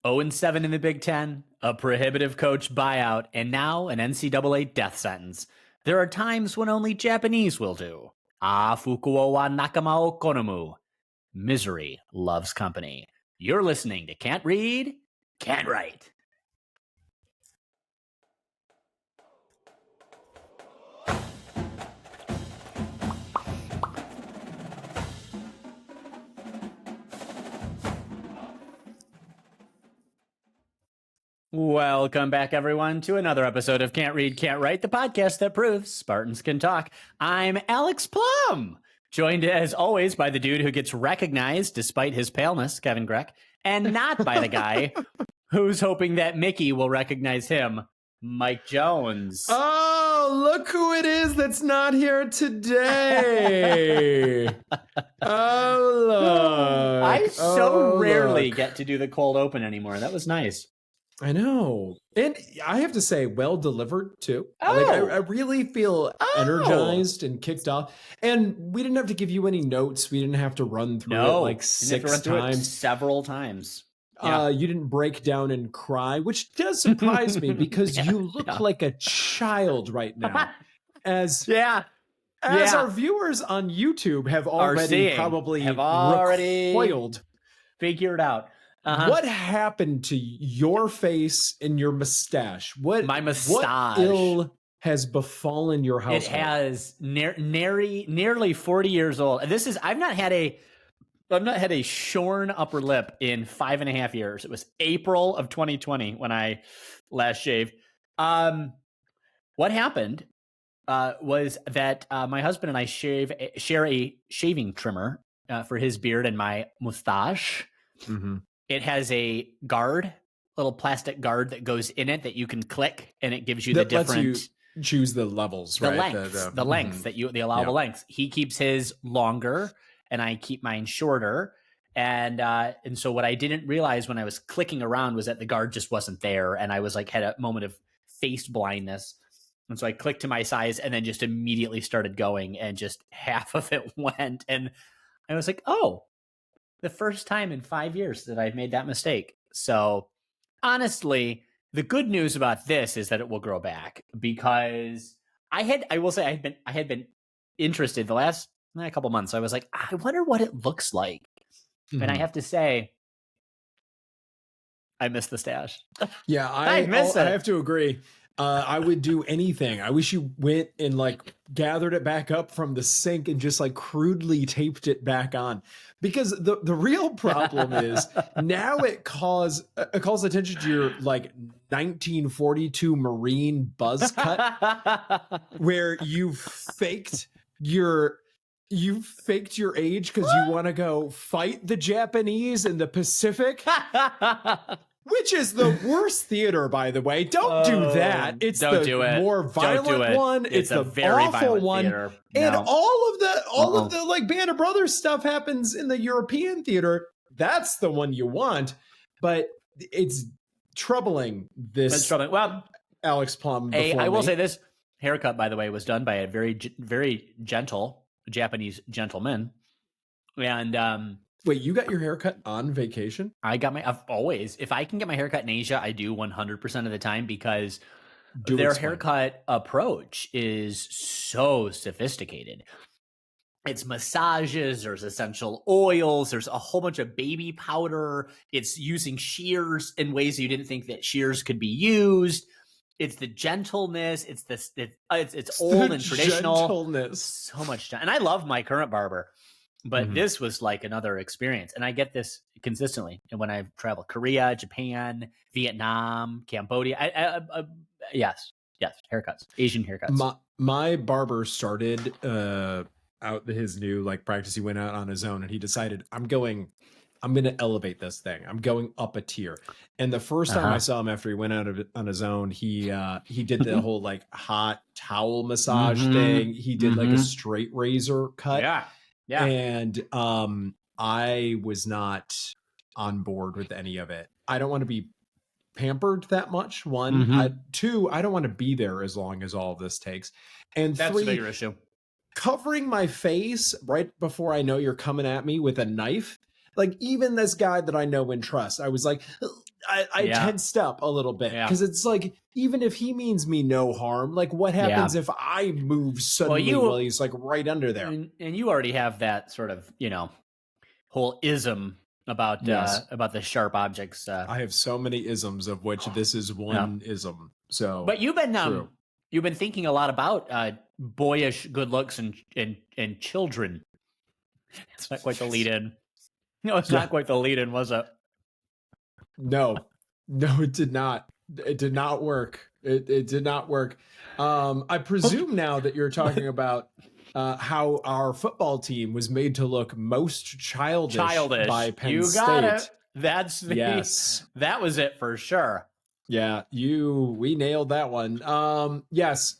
0-7 in the Big Ten, a prohibitive coach buyout, and now an NCAA death sentence. There are times when only Japanese will do. Fukuo wa nakama o konomu. Misery loves company. You're listening to Can't Read, Can't Write. Welcome back, everyone, to another episode of Can't Read, Can't Write, the podcast that proves Spartans can talk. I'm Alex Plum, joined as always by the dude who gets recognized despite his paleness, Kevin Greck, and not by the guy who's hoping that Mickey will recognize him, Mike Jones. Oh, look who it is that's not here today. Oh, look. I so rarely get to do the cold open anymore. That was nice. I know. And I have to say, well delivered, too. Oh. Like, I really feel energized and kicked off. And we didn't have to give you any notes. We didn't have to run through it like six times. Several times. Yeah. You didn't break down and cry, which does surprise me because you look like a child right now. As our viewers on YouTube have already recoiled. Figured out. What happened to your face and your mustache? My mustache. What ill has befallen your household? It has nearly 40 years old. I've not had a shorn upper lip in 5.5 years. It was April of 2020 when I last shaved. What happened was that my husband and I share a shaving trimmer for his beard and my mustache. Mm-hmm. It has a little plastic guard that goes in it that you can click, and it gives you the different. Lets you choose the levels, the right? The length that the allowable lengths. He keeps his longer, and I keep mine shorter. And so what I didn't realize when I was clicking around was that the guard just wasn't there, and I was had a moment of face blindness. And so I clicked to my size, and then just immediately started going, and just half of it went, and I was like, oh. The first time in 5 years that I've made that mistake. So honestly, the good news about this is that it will grow back because I had been interested the last couple months. I was like, I wonder what it looks like. Mm-hmm. And I have to say, I miss the stash. Yeah, I miss it. I have to agree. I would do anything. I wish you went and gathered it back up from the sink and just crudely taped it back on. Because the real problem is now it calls attention to your 1942 Marine buzz cut where you faked your age because you want to go fight the Japanese in the Pacific. Which is the worst theater, by the way. Don't do that. It's the more violent one. It's the very awful one. No. And all of the Band of Brothers stuff happens in the European theater. That's the one you want. But it's troubling. Well, Alex Plum. I will say this haircut, by the way, was done by a very, very gentle Japanese gentleman. And wait, you got your haircut on vacation? I've always. If I can get my haircut in Asia, I do 100% of the time because their haircut approach is so sophisticated. It's massages, there's essential oils, there's a whole bunch of baby powder. It's using shears in ways you didn't think that shears could be used. It's the gentleness. It's old and traditional. Gentleness. So much. And I love my current barber. But this was another experience. And I get this consistently. And when I travel Korea, Japan, Vietnam, Cambodia, yes, haircuts, Asian haircuts. My barber started out his new practice. He went out on his own and he decided, I'm going to elevate this thing. I'm going up a tier. And the first time I saw him after he went out on his own, he did the whole hot towel massage thing. He did a straight razor cut. Yeah. And I was not on board with any of it. I don't want to be pampered that much. One, two, I don't want to be there as long as all of this takes. And that's three, a bigger issue. Covering my face right before I know you're coming at me with a knife. Like even this guy that I know and trust, I was like, I tensed up a little bit because it's like, even if he means me no harm, like what happens if I move suddenly while he's like right under there? And you already have that sort of, whole ism about the sharp objects. I have so many isms, of which this is one ism. So, but you've been thinking a lot about boyish good looks and children. It's not quite the lead in. No, it's not quite the lead in, was it? No, it did not. It did not work. It did not work. I presume now that you're talking about how our football team was made to look most childish by Penn State. You got it. That's that was it for sure. Yeah, we nailed that one. Yes,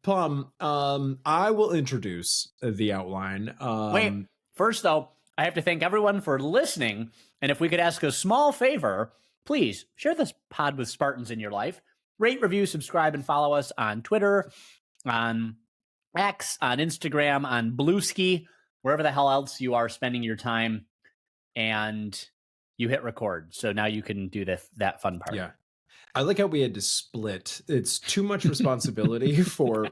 Plum. I will introduce the outline. Wait, first though, I have to thank everyone for listening. And if we could ask a small favor, please share this pod with Spartans in your life. Rate, review, subscribe, and follow us on Twitter, on X, on Instagram, on Blueski, wherever the hell else you are spending your time. And you hit record. So now you can do that fun part. Yeah. I like how we had to split. It's too much responsibility for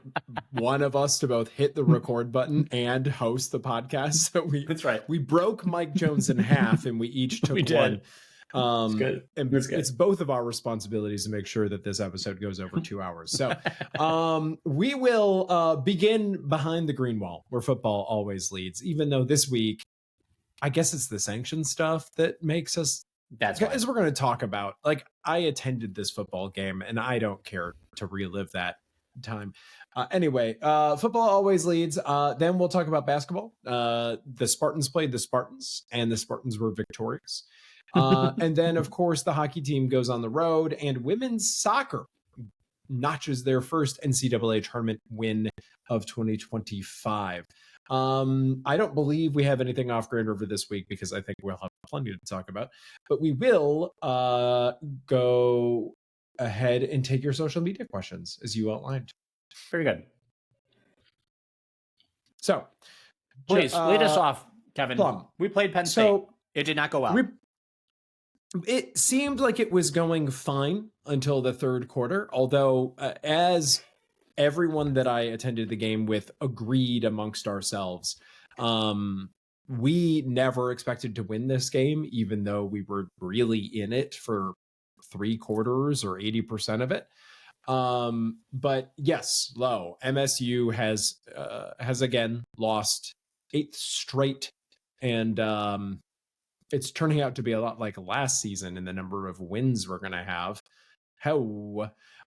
one of us to both hit the record button and host the podcast. So that's right. We broke Mike Jones in half, and we each took one. It's good. And it's both of our responsibilities to make sure that this episode goes over 2 hours. So we will begin behind the green wall, where football always leads, even though this week, I guess it's the sanctions stuff that makes us. That's as we're going to talk about. Like, I attended this football game, and I don't care to relive that time. Anyway, football always leads. Then we'll talk about basketball. The Spartans played the Spartans, and the Spartans were victorious. And then, of course, the hockey team goes on the road, and women's soccer notches their first NCAA tournament win of 2025. I don't believe we have anything off Grand River this week, because I think we'll have plenty to talk about, but we will go ahead and take your social media questions as you outlined. Very good. So please lead us off, Kevin. Plum. We played Penn State. It did not go well. It seemed like it was going fine until the third quarter, although as everyone that I attended the game with agreed amongst ourselves, we never expected to win this game, even though we were really in it for 3/4 or 80% of it. But yes, MSU has again lost 8th straight, and it's turning out to be a lot like last season in the number of wins we're going to have.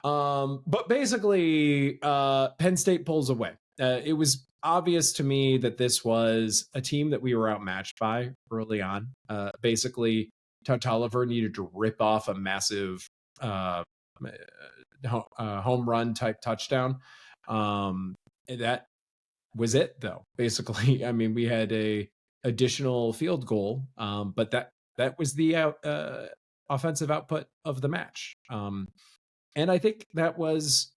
But basically, Penn State pulls away. It was obvious to me that this was a team that we were outmatched by early on. Basically, Toliver needed to rip off a massive home run type touchdown. That was it, though. Basically, I mean, we had a additional field goal, but that was the offensive output of the match. And I think that was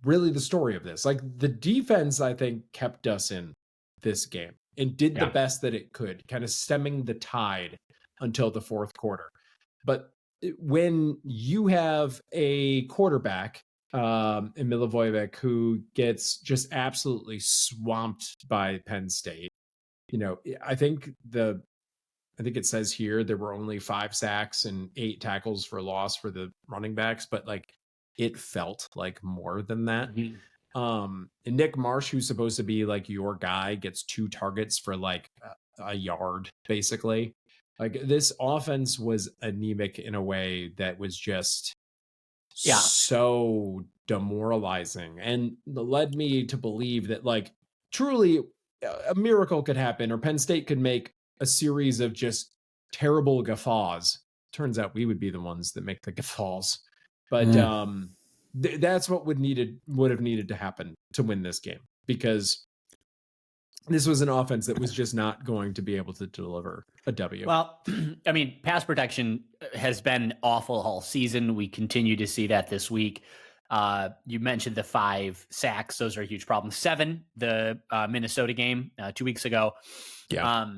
really the story of this. Like, the defense, I think, kept us in this game and did the best that it could, kind of stemming the tide until the fourth quarter. But when you have a quarterback, in Milivojevic, who gets just absolutely swamped by Penn State, I think it says here there were only 5 sacks and 8 tackles for loss for the running backs, but like, it felt like more than that. Mm-hmm. And Nick Marsh, who's supposed to be like your guy, gets 2 targets for like a yard, basically. Like, this offense was anemic in a way that was just so demoralizing, and led me to believe that, like, truly a miracle could happen, or Penn State could make a series of just terrible guffaws. Turns out we would be the ones that make the guffaws. But that's what would have needed to happen to win this game, because this was an offense that was just not going to be able to deliver a W. Well, I mean, pass protection has been awful all season. We continue to see that this week. You mentioned the 5 sacks. Those are a huge problem. 7, the Minnesota game 2 weeks ago. Yeah.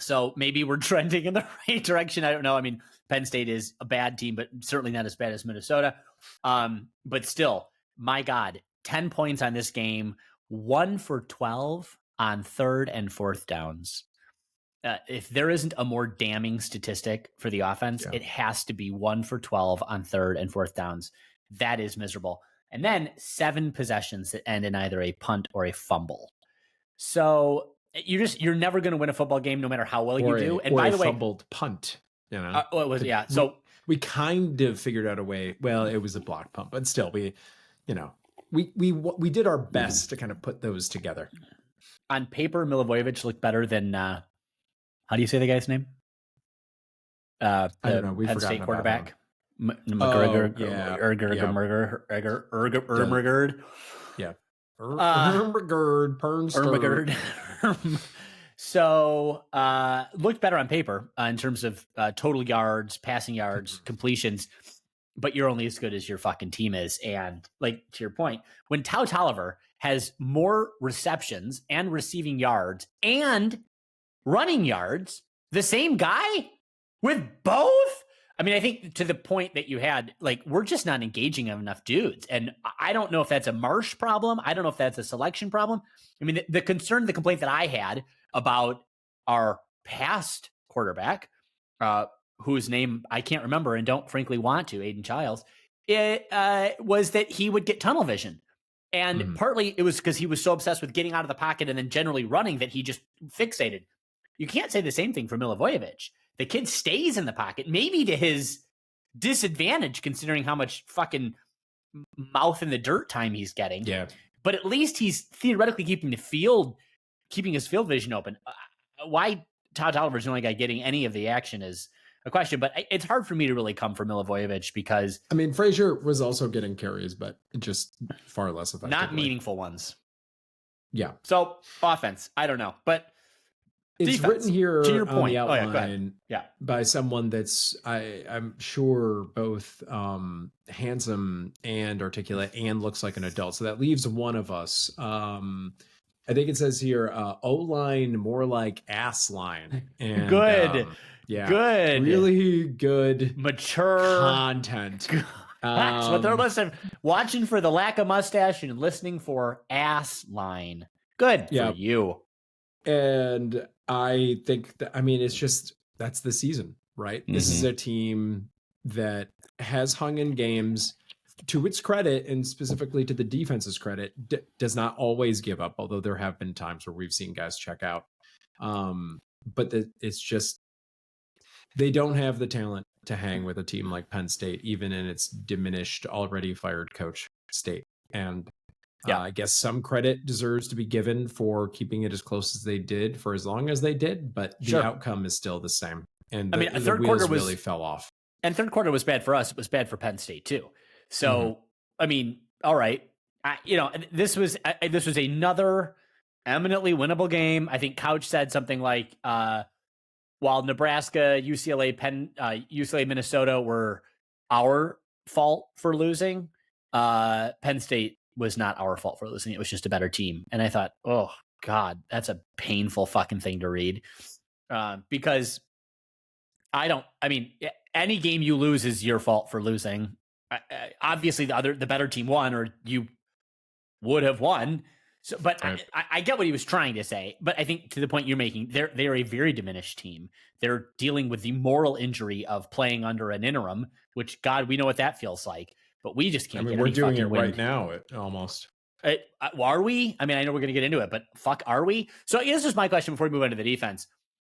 So maybe we're trending in the right direction. I don't know. I mean, Penn State is a bad team, but certainly not as bad as Minnesota. But still, my God, 10 points on this game, 1 for 12 on 3rd and 4th downs. If there isn't a more damning statistic for the offense, it has to be 1 for 12 on 3rd and 4th downs. That is miserable. And then 7 possessions that end in either a punt or a fumble. So you're never going to win a football game no matter how well you do. And by the way, fumbled punt. It was, yeah. So we kind of figured out a way. Well, it was a block punt, but still, we did our best to kind of put those together. On paper, Milivojevic looked better than how do you say the guy's name? I don't know. We Penn forgot State quarterback. McGregor. Yeah. So looked better on paper in terms of total yards, passing yards, completions, but you're only as good as your fucking team is. And like to your point, when Tolliver has more receptions and receiving yards and running yards, the same guy with both. I mean, I think to the point that you had, like, we're just not engaging enough dudes. And I don't know if that's a Marsh problem. I don't know if that's a selection problem. I mean, the complaint that I had about our past quarterback, whose name I can't remember and don't frankly want to, Aiden Childs, it was that he would get tunnel vision. And partly it was because he was so obsessed with getting out of the pocket and then generally running that he just fixated. You can't say the same thing for Milivojevic. The kid stays in the pocket, maybe to his disadvantage, considering how much fucking mouth in the dirt time he's getting. Yeah. But at least he's theoretically keeping his field vision open. Why Todd Tolliver's the only guy getting any of the action is a question, but it's hard for me to really come for Milivojevic because... I mean, Frazier was also getting carries, but just far less effectively. Not meaningful ones. Yeah. So, offense, I don't know, but... It's defense, written here to your point. on the outline yeah, by someone that's, I'm sure, both handsome and articulate and looks like an adult. So that leaves one of us. I think it says here, O-line more like ass line. And, good. Good. Really good. Mature. Content. That's what they're listening. Watching for the lack of mustache and listening for ass line. Good for you. And I think that, I mean, it's just, that's the season, right? This is a team that has hung in games, to its credit, and specifically to the defense's credit, does not always give up, although there have been times where we've seen guys check out. But it's just, they don't have the talent to hang with a team like Penn State, even in its diminished, already fired coach state. And I guess some credit deserves to be given for keeping it as close as they did for as long as they did, but the outcome is still the same. And the third quarter really fell off. And third quarter was bad for us. It was bad for Penn State too. So, I mean, all right. This was another eminently winnable game. I think Couch said something like, while Nebraska, UCLA, Minnesota were our fault for losing, Penn State was not our fault for losing. It was just a better team. And I thought, oh God, that's a painful fucking thing to read. Because any game you lose is your fault for losing. Obviously the better team won, or you would have won. So, but right. I get what he was trying to say, but I think to the point you're making, they're a very diminished team. They're dealing with the moral injury of playing under an interim, which God, we know what that feels like. But we just can't. We're doing it right now, almost. Are we? I mean, I know we're going to get into it, but fuck, are we? So this is my question before we move on to the defense.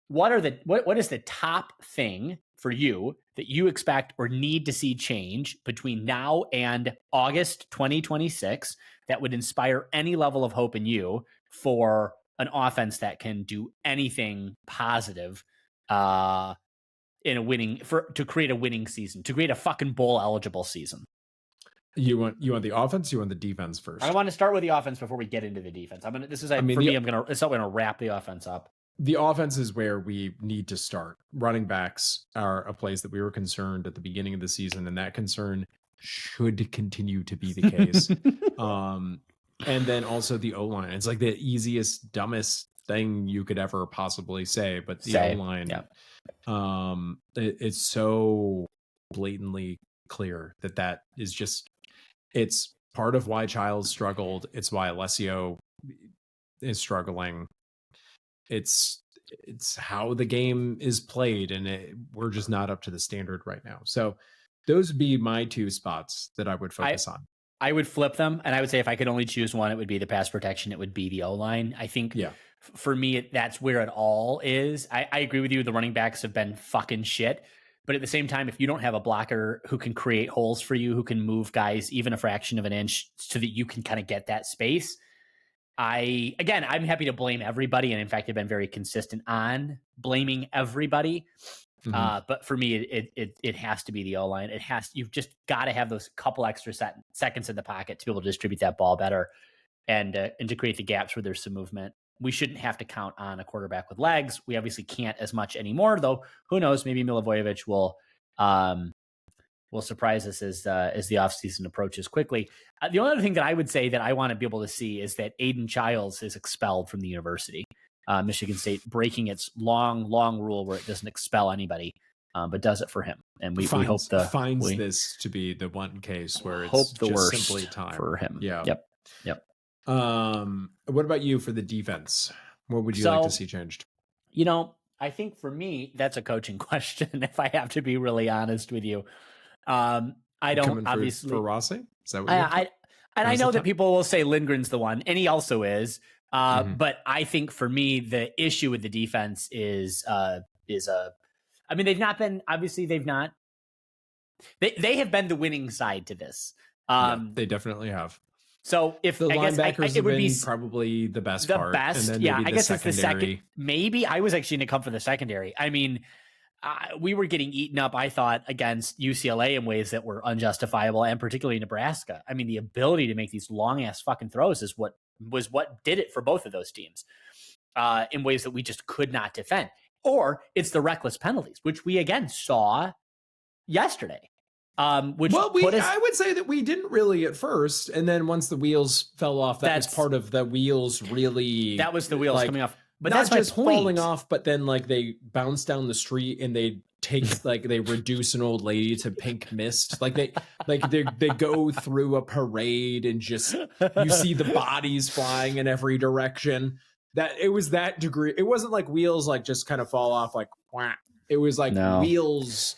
What is the top thing for you that you expect or need to see change between now and August 2026 that would inspire any level of hope in you for an offense that can do anything positive to create a winning season, to create a fucking bowl eligible season? You want the offense? You want the defense first? I want to start with the offense before we get into the defense. I'm gonna wrap the offense up. The offense is where we need to start. Running backs are a place that we were concerned at the beginning of the season, and that concern should continue to be the case. And then also the O-line. It's like the easiest, dumbest thing you could ever possibly say. But the O-line, it's so blatantly clear that is just, it's part of why Childs struggled. It's why Alessio is struggling. It's how the game is played, and we're just not up to the standard right now. So those would be my two spots that I would focus on. I would flip them, and I would say if I could only choose one, it would be the pass protection. It would be the O-line. I think for me, that's where it all is. I agree with you. The running backs have been fucking shit. But at the same time, if you don't have a blocker who can create holes for you, who can move guys even a fraction of an inch so that you can kind of get that space, I'm happy to blame everybody. And in fact, I've been very consistent on blaming everybody. But for me, it has to be the O-line. You've just got to have those couple extra seconds in the pocket to be able to distribute that ball better and to create the gaps where there's some movement. We shouldn't have to count on a quarterback with legs. We obviously can't as much anymore, though. Who knows? Maybe Milivojevic will surprise us as the offseason approaches quickly. The only other thing that I would say that I want to be able to see is that Aiden Childs is expelled from the university. Michigan State breaking its long rule where it doesn't expel anybody, but does it for him. And we hope this to be the one case where it's hope the just worst simply time for him. Yeah. Yep. What about you for the defense? What would you like to see changed? I think for me, that's a coaching question. If I have to be really honest with you, I don't obviously for Rossi. Is that what I know that people will say Lindgren's the one, and he also is. But I think for me, the issue with the defense is they've not been, obviously they have been the winning side to this. They definitely have. So if the linebackers have been probably the best part. And then maybe I guess it's the second. Maybe I was actually going to come for the secondary. I mean, we were getting eaten up, I thought, against UCLA in ways that were unjustifiable, and particularly Nebraska. I mean, the ability to make these long ass fucking throws is what did it for both of those teams in ways that we just could not defend. Or it's the reckless penalties, which we again saw yesterday. I would say that we didn't really at first, and then once the wheels fell off, that was part of the wheels really. That was the wheels coming off, but not that's just my point. Falling off, but then like they bounce down the street and they take they reduce an old lady to pink mist, they go through a parade and just you see the bodies flying in every direction. That it was that degree. It wasn't like wheels just kind of fall off whack. It was wheels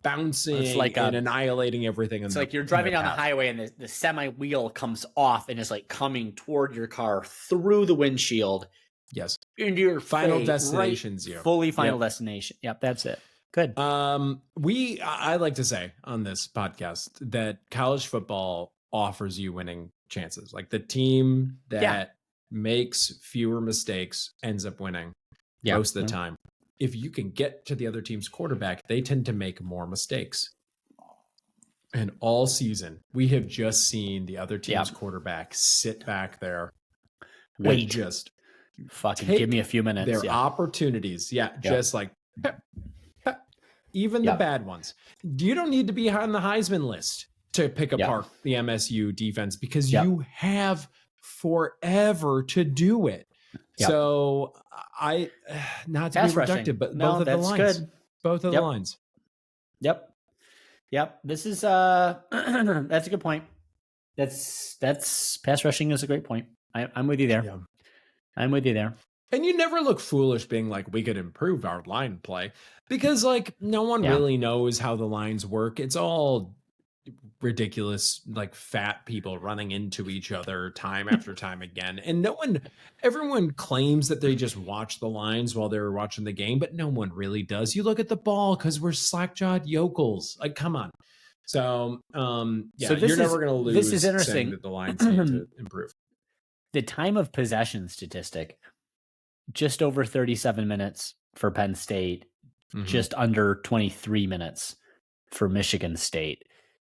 bouncing and annihilating everything. It's like you're driving down the highway and the semi wheel comes off and is coming toward your car through the windshield. Yes. Into your final destinations. Fully final destination. Yep. That's it. Good. I like to say on this podcast that college football offers you winning chances. Like the team that makes fewer mistakes ends up winning most of the time. If you can get to the other team's quarterback, they tend to make more mistakes. And all season, we have just seen the other team's quarterback sit back there. Wait. Just fucking give me a few minutes. Their opportunities. Just even the bad ones. You don't need to be on the Heisman list to pick apart the MSU defense because you have forever to do it. So not to be reductive, but both of the lines. Good. Both of the lines. Yep. This is that's a good point. That's pass rushing is a great point. I'm with you there. Yeah. I'm with you there. And you never look foolish being we could improve our line play because no one really knows how the lines work. It's all ridiculous, fat people running into each other time after time again. And everyone claims that they just watch the lines while they're watching the game, but no one really does. You look at the ball because we're slack-jawed yokels. Come on. So, so you're never going to lose. This is interesting. That the lines need to improve. The time of possession statistic, just over 37 minutes for Penn State, just under 23 minutes for Michigan State.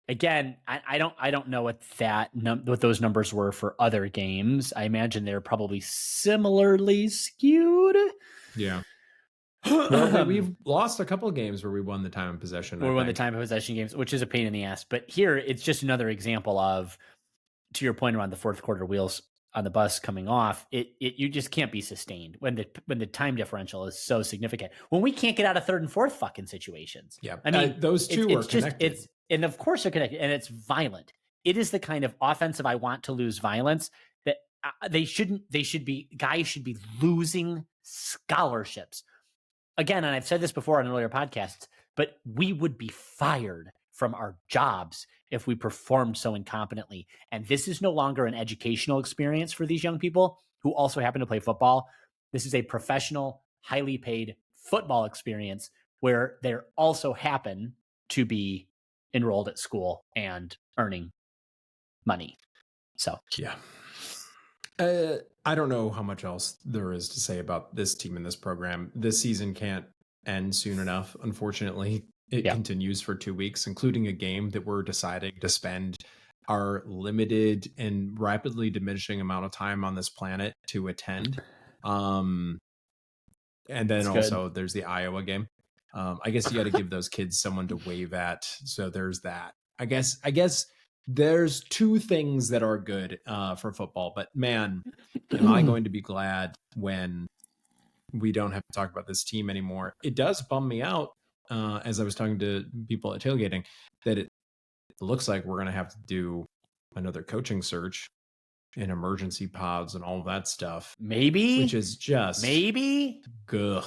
Again, I don't know what what those numbers were for other games. I imagine they're probably similarly skewed. Yeah. Well, we've lost a couple of games where we won the time of possession. We won the time of possession games, which is a pain in the ass. But here, it's just another example of, to your point around the fourth quarter wheels on the bus coming off, you just can't be sustained when the time differential is so significant. When we can't get out of third and fourth fucking situations. Yeah, I mean, those two are connected. And of course they're connected, and it's violent. It is the kind of offensive I want to lose violence that guys should be losing scholarships. Again, and I've said this before on earlier podcasts, but we would be fired from our jobs if we performed so incompetently. And this is no longer an educational experience for these young people who also happen to play football. This is a professional, highly paid football experience where they also happen to be enrolled at school and earning money. So, yeah. I don't know how much else there is to say about this team and this program. This season can't end soon enough. Unfortunately, it continues for 2 weeks, including a game that we're deciding to spend our limited and rapidly diminishing amount of time on this planet to attend. And then also there's the Iowa game. I guess you got to give those kids someone to wave at. So there's that. I guess there's two things that are good for football, but man, am I going to be glad when we don't have to talk about this team anymore. It does bum me out, as I was talking to people at tailgating, that it looks like we're going to have to do another coaching search in emergency pods and all of that stuff. Maybe. Which is just... Maybe. Ugh.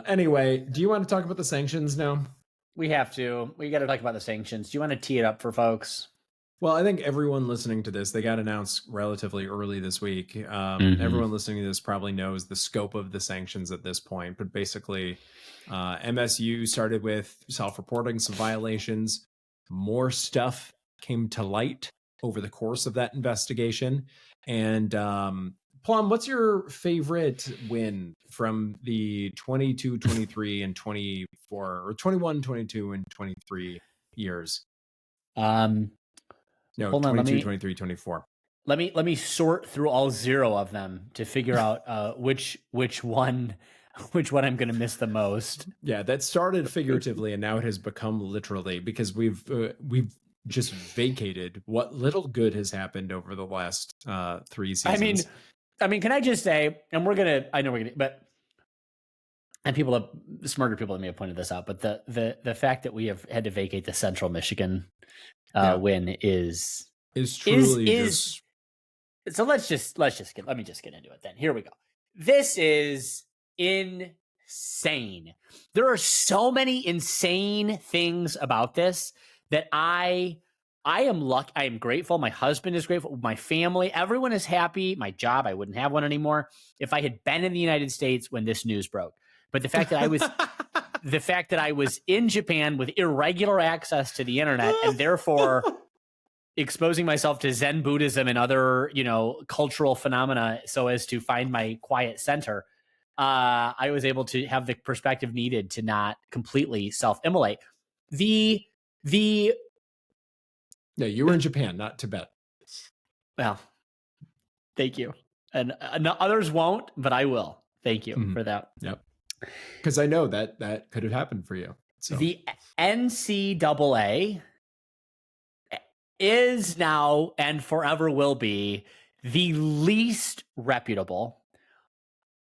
Anyway, do you want to talk about the sanctions now? We have to. We got to talk about the sanctions. Do you want to tee it up for folks? Well, I think everyone listening to this, they got announced relatively early this week. Everyone listening to this probably knows the scope of the sanctions at this point. But basically, MSU started with self-reporting some violations. More stuff came to light over the course of that investigation. And Plum, what's your favorite win from the 22, 23, and 24, or 21, 22, and 23 years? No, 22, 23, 24. Let me sort through all 0 of them to figure out which one I'm going to miss the most. Yeah, that started figuratively and now it has become literally, because we've just vacated what little good has happened over the last 3 seasons. I mean, can I just say, and but smarter people than me have pointed this out, but the fact that we have had to vacate the Central Michigan win is truly so let me just get into it then. Here we go. This is insane. There are so many insane things about this that I am lucky. I am grateful. My husband is grateful. My family, everyone is happy. My job, I wouldn't have one anymore if I had been in the United States when this news broke. But the fact that I was in Japan with irregular access to the internet and therefore exposing myself to Zen Buddhism and other, cultural phenomena so as to find my quiet center, I was able to have the perspective needed to not completely self-immolate. No, you were in Japan, not Tibet. Well, thank you. And others won't, but I will. Thank you for that. Yep. Because I know that could have happened for you. So. The NCAA is now and forever will be the least reputable,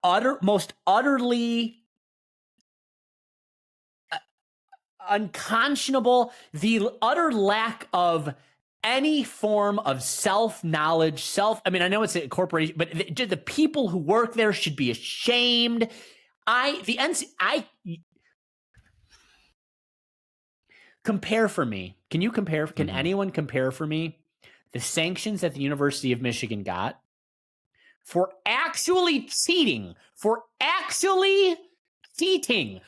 most utterly unconscionable, the utter lack of any form of self-knowledge, I mean, I know it's a corporation, but the people who work there should be ashamed. Compare for me. Can you compare? Can anyone compare for me the sanctions that the University of Michigan got for actually cheating, by actually cheating,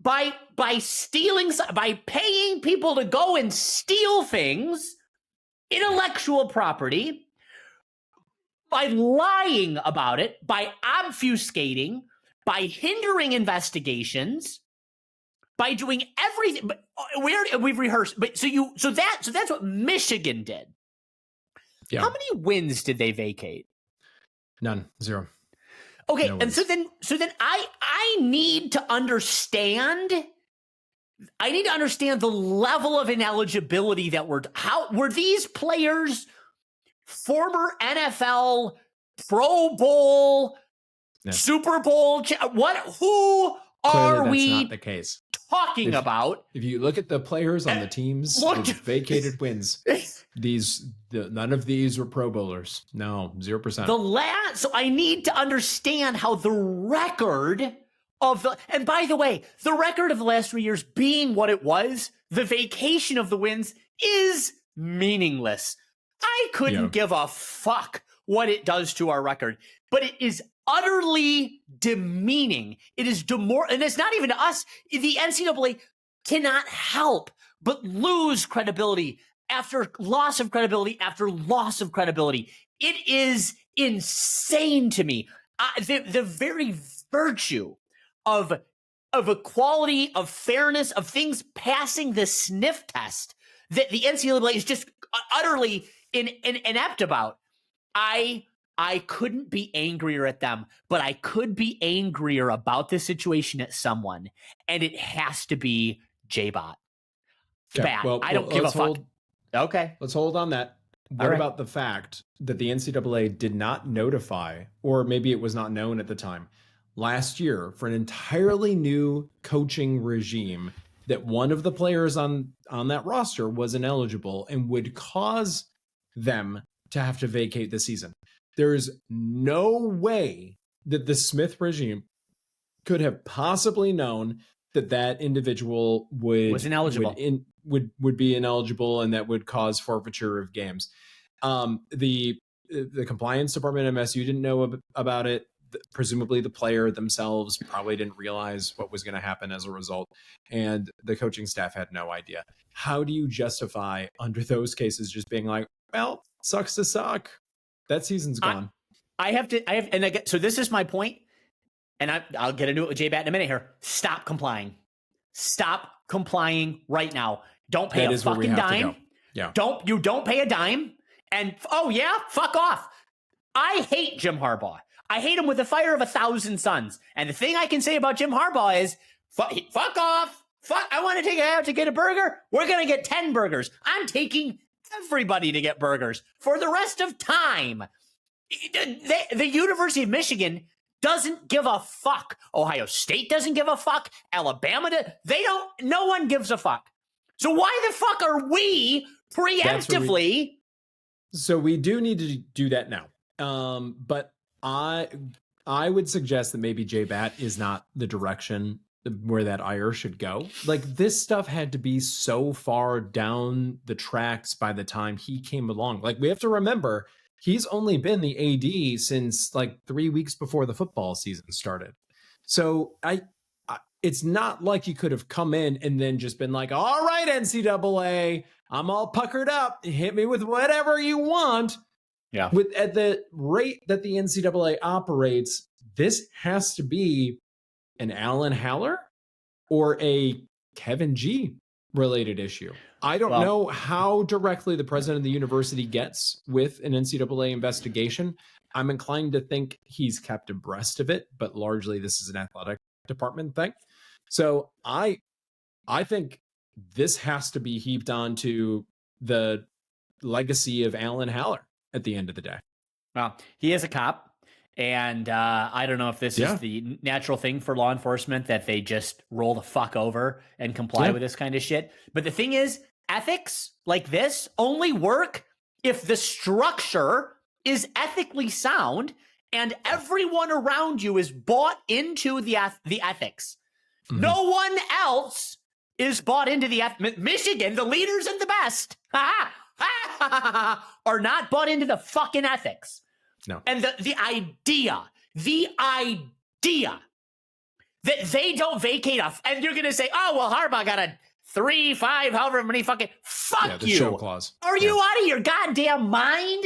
by stealing, by paying people to go and steal things, intellectual property, by lying about it, by obfuscating, by hindering investigations, by doing everything. But we've rehearsed. But so that's what Michigan did. Yeah. How many wins did they vacate? None. 0. Okay, no and so then I need to understand I need to understand the level of ineligibility that how were these players former NFL Pro Bowl, Super Bowl? Who are we not the case. Talking about? If you look at the players on the teams with vacated wins, none of these were Pro Bowlers. No, 0%. So I need to understand how the record of and by the way, the record of the last 3 years being what it was, the vacation of the wins is meaningless. I couldn't give a fuck what it does to our record, but it is utterly demeaning. It is and it's not even to us. The NCAA cannot help but lose credibility after loss of credibility after loss of credibility. It is insane to me. The very virtue of equality, of fairness, of things passing the sniff test that the NCAA is just utterly inept about. I couldn't be angrier at them, but I could be angrier about this situation at someone, and it has to be J-Bot. Bad. Well, I don't give a fuck. Okay. Let's hold on that. What about the fact that the NCAA did not notify, or maybe it was not known at the time, last year for an entirely new coaching regime that one of the players on that roster was ineligible and would cause them to have to vacate the season? There's no way that the Smith regime could have possibly known that individual was ineligible, would be ineligible, and that would cause forfeiture of games. The compliance department at MSU didn't know about it. Presumably the player themselves probably didn't realize what was going to happen as a result, and the coaching staff had no idea. How do you justify under those cases just being like, well, sucks to suck, that season's gone? So this is my point, and I'll get into it with J-Bat in a minute here. Stop complying right now. Don't pay a fucking dime. Yeah. Don't pay a dime. And fuck off. I hate Jim Harbaugh. I hate him with the fire of 1,000 suns. And the thing I can say about Jim Harbaugh is, fuck off. I want to take it out to get a burger. We're going to get 10 burgers. I'm taking everybody to get burgers for the rest of time. The University of Michigan doesn't give a fuck. Ohio State doesn't give a fuck. Alabama, no one gives a fuck. So why the fuck are we preemptively? So we do need to do that now. But I would suggest that maybe J-Bat is not the direction where that ire should go. Like, this stuff had to be so far down the tracks by the time he came along. Like, we have to remember, he's only been the AD since like 3 weeks before the football season started. So it's not like he could have come in and then just been like, all right, NCAA, I'm all puckered up. Hit me with whatever you want. Yeah. At the rate that the NCAA operates, this has to be an Alan Haller or a Kevin G related issue. I don't know how directly the president of the university gets with an NCAA investigation. I'm inclined to think he's kept abreast of it, but largely this is an athletic department thing. So I think this has to be heaped onto the legacy of Alan Haller at the end of the day. Well, he is a cop. And I don't know if this is the natural thing for law enforcement, that they just roll the fuck over and comply with this kind of shit. But the thing is, ethics like this only work if the structure is ethically sound and everyone around you is bought into the ethics. Mm-hmm. No one else is bought into the Michigan, the leaders and the best, are not bought into the fucking ethics. No. And the idea that they don't vacate and you're going to say, oh, well, Harbaugh got a 3, 5, however many fucking, fuck you. Show clause. Are you out of your goddamn mind?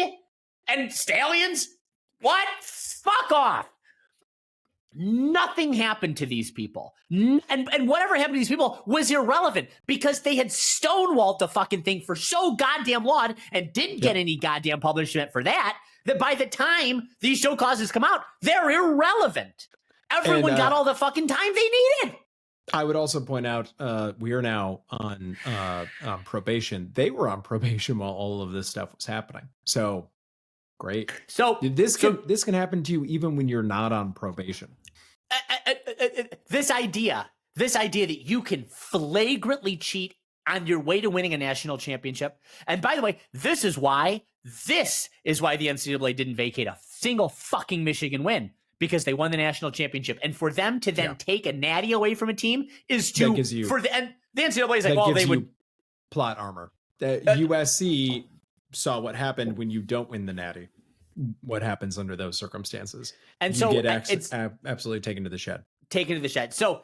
And Stallions? What? Fuck off. Nothing happened to these people. And whatever happened to these people was irrelevant because they had stonewalled the fucking thing for so goddamn long and didn't get any goddamn punishment for that by the time these show causes come out, they're irrelevant. Everyone got all the fucking time they needed. I would also point out we are now on probation. They were on probation while all of this stuff was happening. So great. So this can happen to you even when you're not on probation. This idea that you can flagrantly cheat on your way to winning a national championship. And by the way, this is why the NCAA didn't vacate a single fucking Michigan win, because they won the national championship. And for them to then take a natty away from a team is to, and the NCAA is like, well, they would plot armor. USC saw what happened when you don't win the natty. What happens under those circumstances. And you get absolutely taken to the shed. So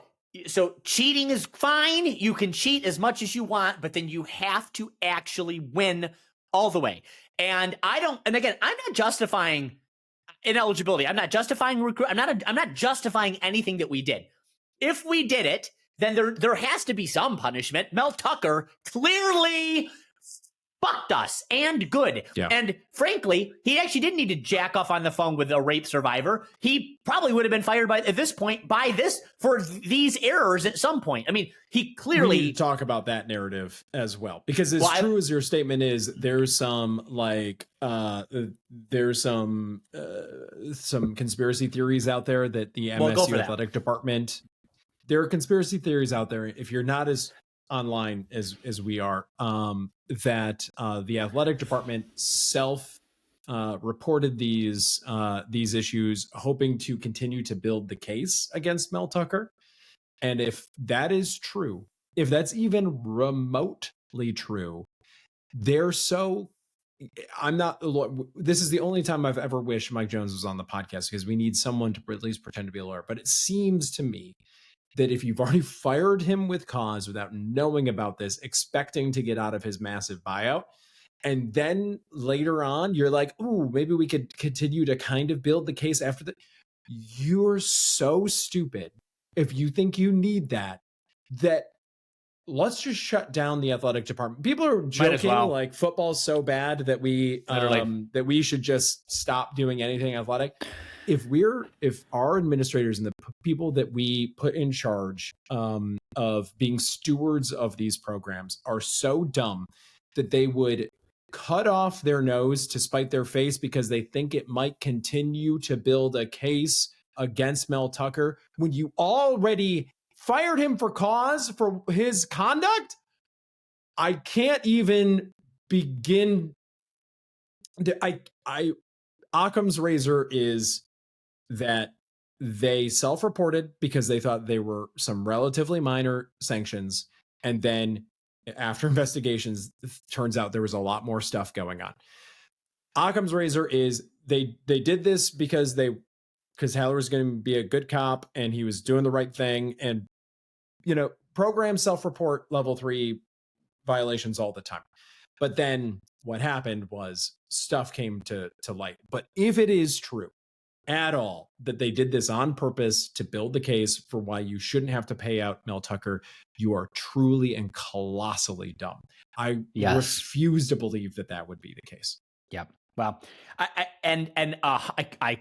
cheating is fine. You can cheat as much as you want, but then you have to actually win all the way. And again, I'm not justifying ineligibility. I'm not justifying I'm not justifying anything that we did. If we did it, then there has to be some punishment. Mel Tucker clearly fucked us, and good. Yeah. And frankly, he actually didn't need to jack off on the phone with a rape survivor. He probably would have been fired for these errors at some point. I mean, he clearly... We need to talk about that narrative as well, because as true as your statement is, there's some conspiracy theories out there that the MSU athletic department... There are conspiracy theories out there. If you're not as online as we are, that the athletic department reported these issues, hoping to continue to build the case against Mel Tucker. And if that is true, if that's even remotely true, this is the only time I've ever wished Mike Jones was on the podcast, because we need someone to at least pretend to be a lawyer. But it seems to me that if you've already fired him with cause without knowing about this, expecting to get out of his massive buyout, and then later on you're like, ooh, maybe we could continue to kind of build the case after that. You're so stupid if you think you need that let's just shut down the athletic department. People are joking like football's so bad that we should just stop doing anything athletic. If our administrators and the people that we put in charge of being stewards of these programs are so dumb that they would cut off their nose to spite their face because they think it might continue to build a case against Mel Tucker when you already fired him for cause for his conduct, I can't even begin. Occam's razor is that they self-reported because they thought they were some relatively minor sanctions, and then after investigations, it turns out there was a lot more stuff going on. Occam's razor is they did this because Haller was going to be a good cop and he was doing the right thing, and programs self-report level 3 violations all the time. But then what happened was stuff came to light. But if it is true at all that they did this on purpose to build the case for why you shouldn't have to pay out Mel Tucker, you are truly and colossally dumb. I refuse to believe that would be the case. Yep. Well, I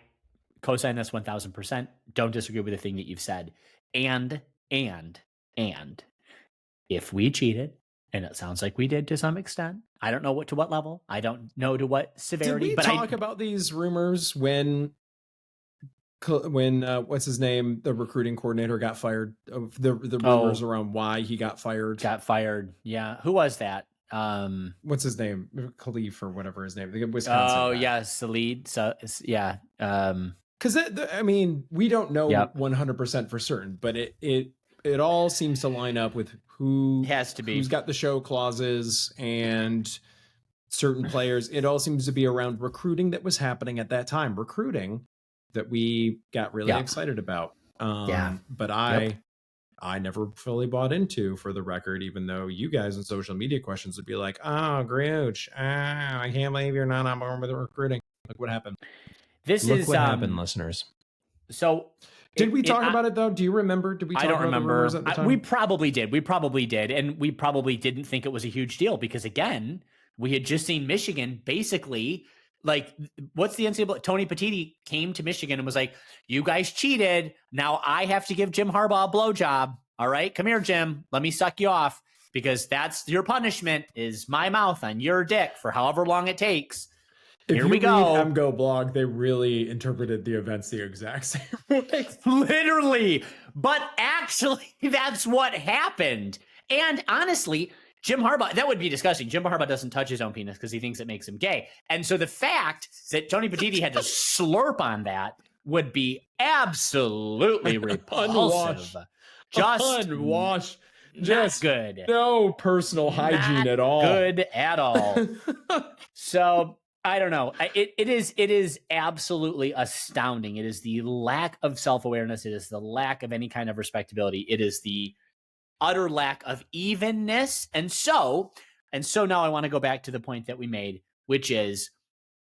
co-sign this 1,000%. Don't disagree with the thing that you've said. And if we cheated, and it sounds like we did to some extent, I don't know to what level. I don't know to what severity. Did we talk about these rumors when what's his name, the recruiting coordinator, got fired? The rumors around why he got fired. Yeah. Who was that? What's his name? Khalif or whatever his name. The Wisconsin guy. Yeah, Salid. So yeah. Because we don't know 100% for certain, but it all seems to line up with who has to be, who's got the show clauses and certain players. It all seems to be around recruiting that was happening at that time. Recruiting that we got really excited about. But I never fully bought into, for the record, even though you guys in social media questions would be like, oh, Grouch, I can't believe you're not on board with the recruiting. Look what happened. Look what happened, listeners. So did we talk about it though? Do you remember? Did we talk about the rumors at the time? We probably did. And we probably didn't think it was a huge deal because, again, we had just seen Michigan basically, like, what's the NCAA? Tony Petitti came to Michigan and was like, you guys cheated. Now I have to give Jim Harbaugh a blowjob. All right, come here, Jim. Let me suck you off, because that's your punishment, is my mouth on your dick for however long it takes. Here we go. If you read MGO blog, they really interpreted the events the exact same way. Literally. But actually, that's what happened. And honestly, Jim Harbaugh, that would be disgusting. Jim Harbaugh doesn't touch his own penis because he thinks it makes him gay. And so the fact that Tony Petitti had to slurp on that would be absolutely repulsive. Just unwashed. Just good. No personal hygiene at all. Good at all. So I don't know. It is absolutely astounding. It is the lack of self-awareness. It is the lack of any kind of respectability. It is the utter lack of evenness. And so now I want to go back to the point that we made, which is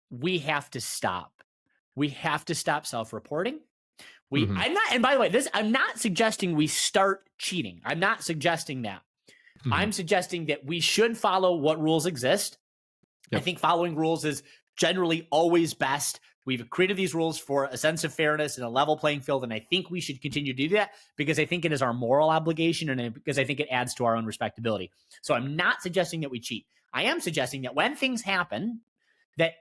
we have to stop. We have to stop self-reporting. I'm not, and by the way, I'm not suggesting we start cheating. I'm not suggesting that. I'm suggesting that we should follow what rules exist. Yep. I think following rules is generally always best. We've created these rules for a sense of fairness and a level playing field, and I think we should continue to do that because I think it is our moral obligation and because I think it adds to our own respectability. So I'm not suggesting that we cheat. I am suggesting that when things happen, that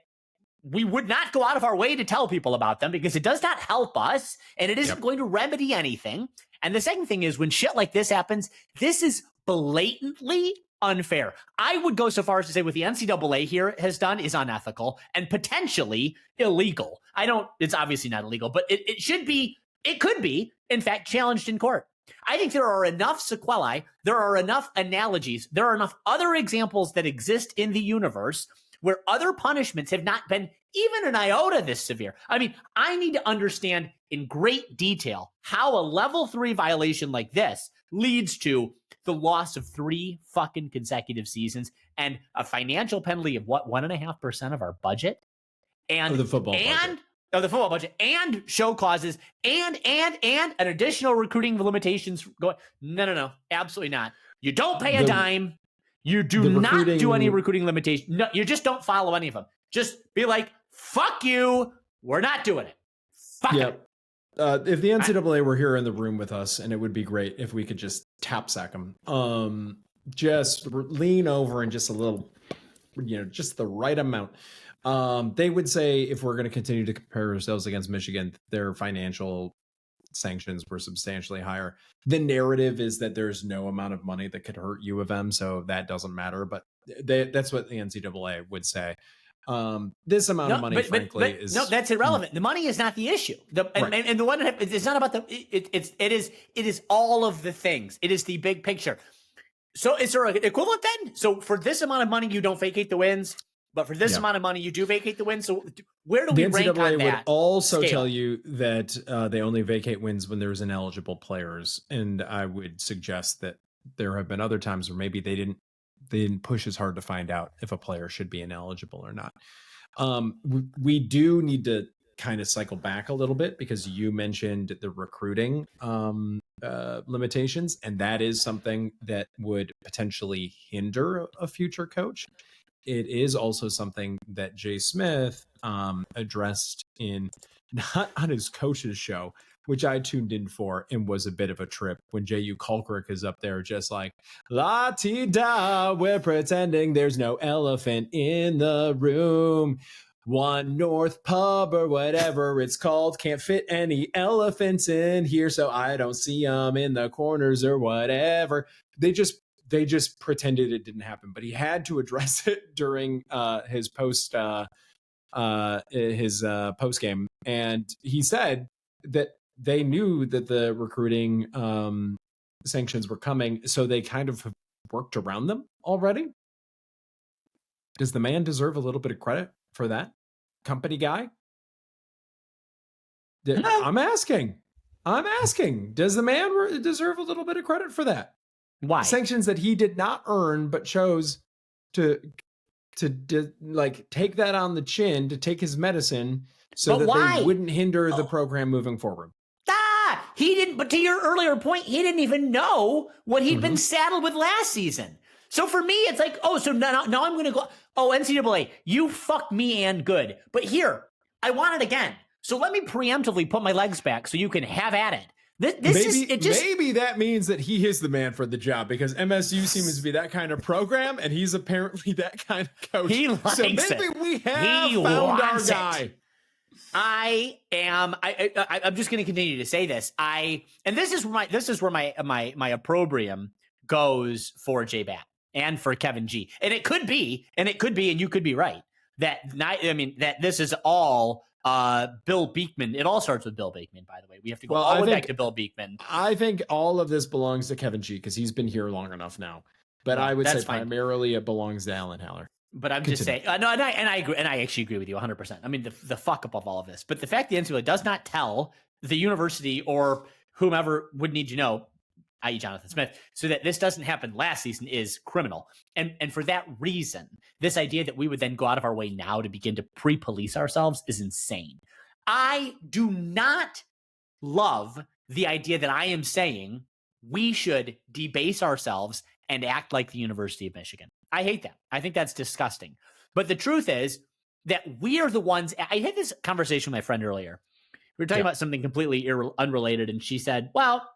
we would not go out of our way to tell people about them because it does not help us and it isn't going to remedy anything. And the second thing is when shit like this happens, this is blatantly unfair. I would go so far as to say what the NCAA here has done is unethical and potentially illegal. It's obviously not illegal, but it could be, in fact, challenged in court. I think there are enough sequelae, there are enough analogies, there are enough other examples that exist in the universe where other punishments have not been even an iota this severe. I mean, I need to understand in great detail how a level 3 violation like this leads to the loss of 3 fucking consecutive seasons and a financial penalty of 1.5% of our budget? And of the football budget. Of the football budget and show clauses and an additional recruiting limitations going. No, absolutely not. You don't pay a dime. You do not do any recruiting limitations. No, you just don't follow any of them. Just be like, fuck you. We're not doing it. Fuck it. If the NCAA were here in the room with us, and it would be great if we could just tap sack them, just lean over and just a little, just the right amount. They would say if we're going to continue to compare ourselves against Michigan, their financial sanctions were substantially higher. The narrative is that there's no amount of money that could hurt U of M, so that doesn't matter. But that's what the NCAA would say. This amount of money, frankly, is that's irrelevant. The money is not the issue. And the one it's not about it is all of the things. It is the big picture. So is there an equivalent then? So for this amount of money, you don't vacate the wins. But for this amount of money, you do vacate the wins. So where do we rank on that? The NCAA would also tell you that they only vacate wins when there's ineligible players. And I would suggest that there have been other times where maybe they didn't push as hard to find out if a player should be ineligible or not. We do need to kind of cycle back a little bit because you mentioned the recruiting limitations, and that is something that would potentially hinder a future coach. It is also something that Jay Smith addressed not on his coach's show, which I tuned in for and was a bit of a trip when J.U. Kulkrick is up there just like, la-ti-da, we're pretending there's no elephant in the room. One North Pub or whatever it's called can't fit any elephants in here, so I don't see them in the corners or whatever. They just pretended it didn't happen, but he had to address it during his post game, and he said that they knew that the recruiting sanctions were coming, so they kind of worked around them already. Does the man deserve a little bit of credit for that, company guy? I'm asking. Does the man deserve a little bit of credit for that? Why? Sanctions that he did not earn, but chose to take that on the chin, to take his medicine so that they wouldn't hinder the program moving forward. He didn't, but to your earlier point, he didn't even know what he'd been saddled with last season. So for me, it's like, so now I'm going to go, NCAA, you fucked me and good. But here, I want it again. So let me preemptively put my legs back so you can have at it. Maybe that means that he is the man for the job, because MSU seems to be that kind of program, and he's apparently that kind of coach. He likes so maybe we have found our guy. I'm just going to continue to say this. And this is where my opprobrium goes for J-Bat and for Kevin G. And it could be, and you could be right, that this is all Bill Beekman. It all starts with Bill Beekman, by the way. We have to go all the way back to Bill Beekman. I think all of this belongs to Kevin G, because he's been here long enough now. But I would say primarily it belongs to Alan Haller. But I'm just saying, I agree, and I actually agree with you 100%. I mean, the fuck up of all of this. But the fact the NCAA does not tell the university or whomever would need to know, i.e. Jonathan Smith, so that this doesn't happen last season is criminal. And for that reason, this idea that we would then go out of our way now to begin to pre-police ourselves is insane. I do not love the idea that I am saying we should debase ourselves and act like the University of Michigan. I hate that. I think that's disgusting. But the truth is that we are the ones. I had this conversation with my friend earlier. We were talking about something completely unrelated, and she said, well,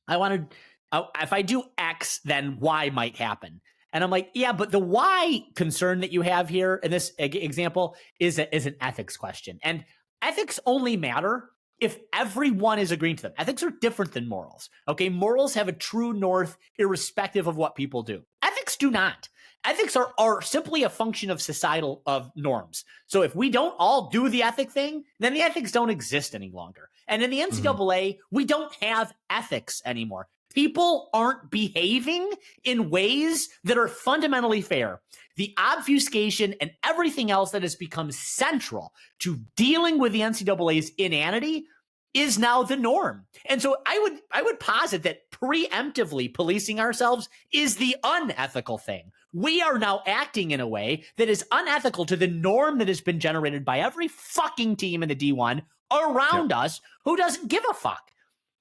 if I do X, then Y might happen. And I'm like, yeah, but the Y concern that you have here in this example is an ethics question. And ethics only matter if everyone is agreeing to them. Ethics are different than morals. Okay, morals have a true north irrespective of what people do. Ethics do not. Ethics are simply a function of societal norms. So if we don't all do the ethic thing, then the ethics don't exist any longer. And in the NCAA, we don't have ethics anymore. People aren't behaving in ways that are fundamentally fair. The obfuscation and everything else that has become central to dealing with the NCAA's inanity is now the norm. And so I would posit that preemptively policing ourselves is the unethical thing. We are now acting in a way that is unethical to the norm that has been generated by every fucking team in the D1 around us who doesn't give a fuck.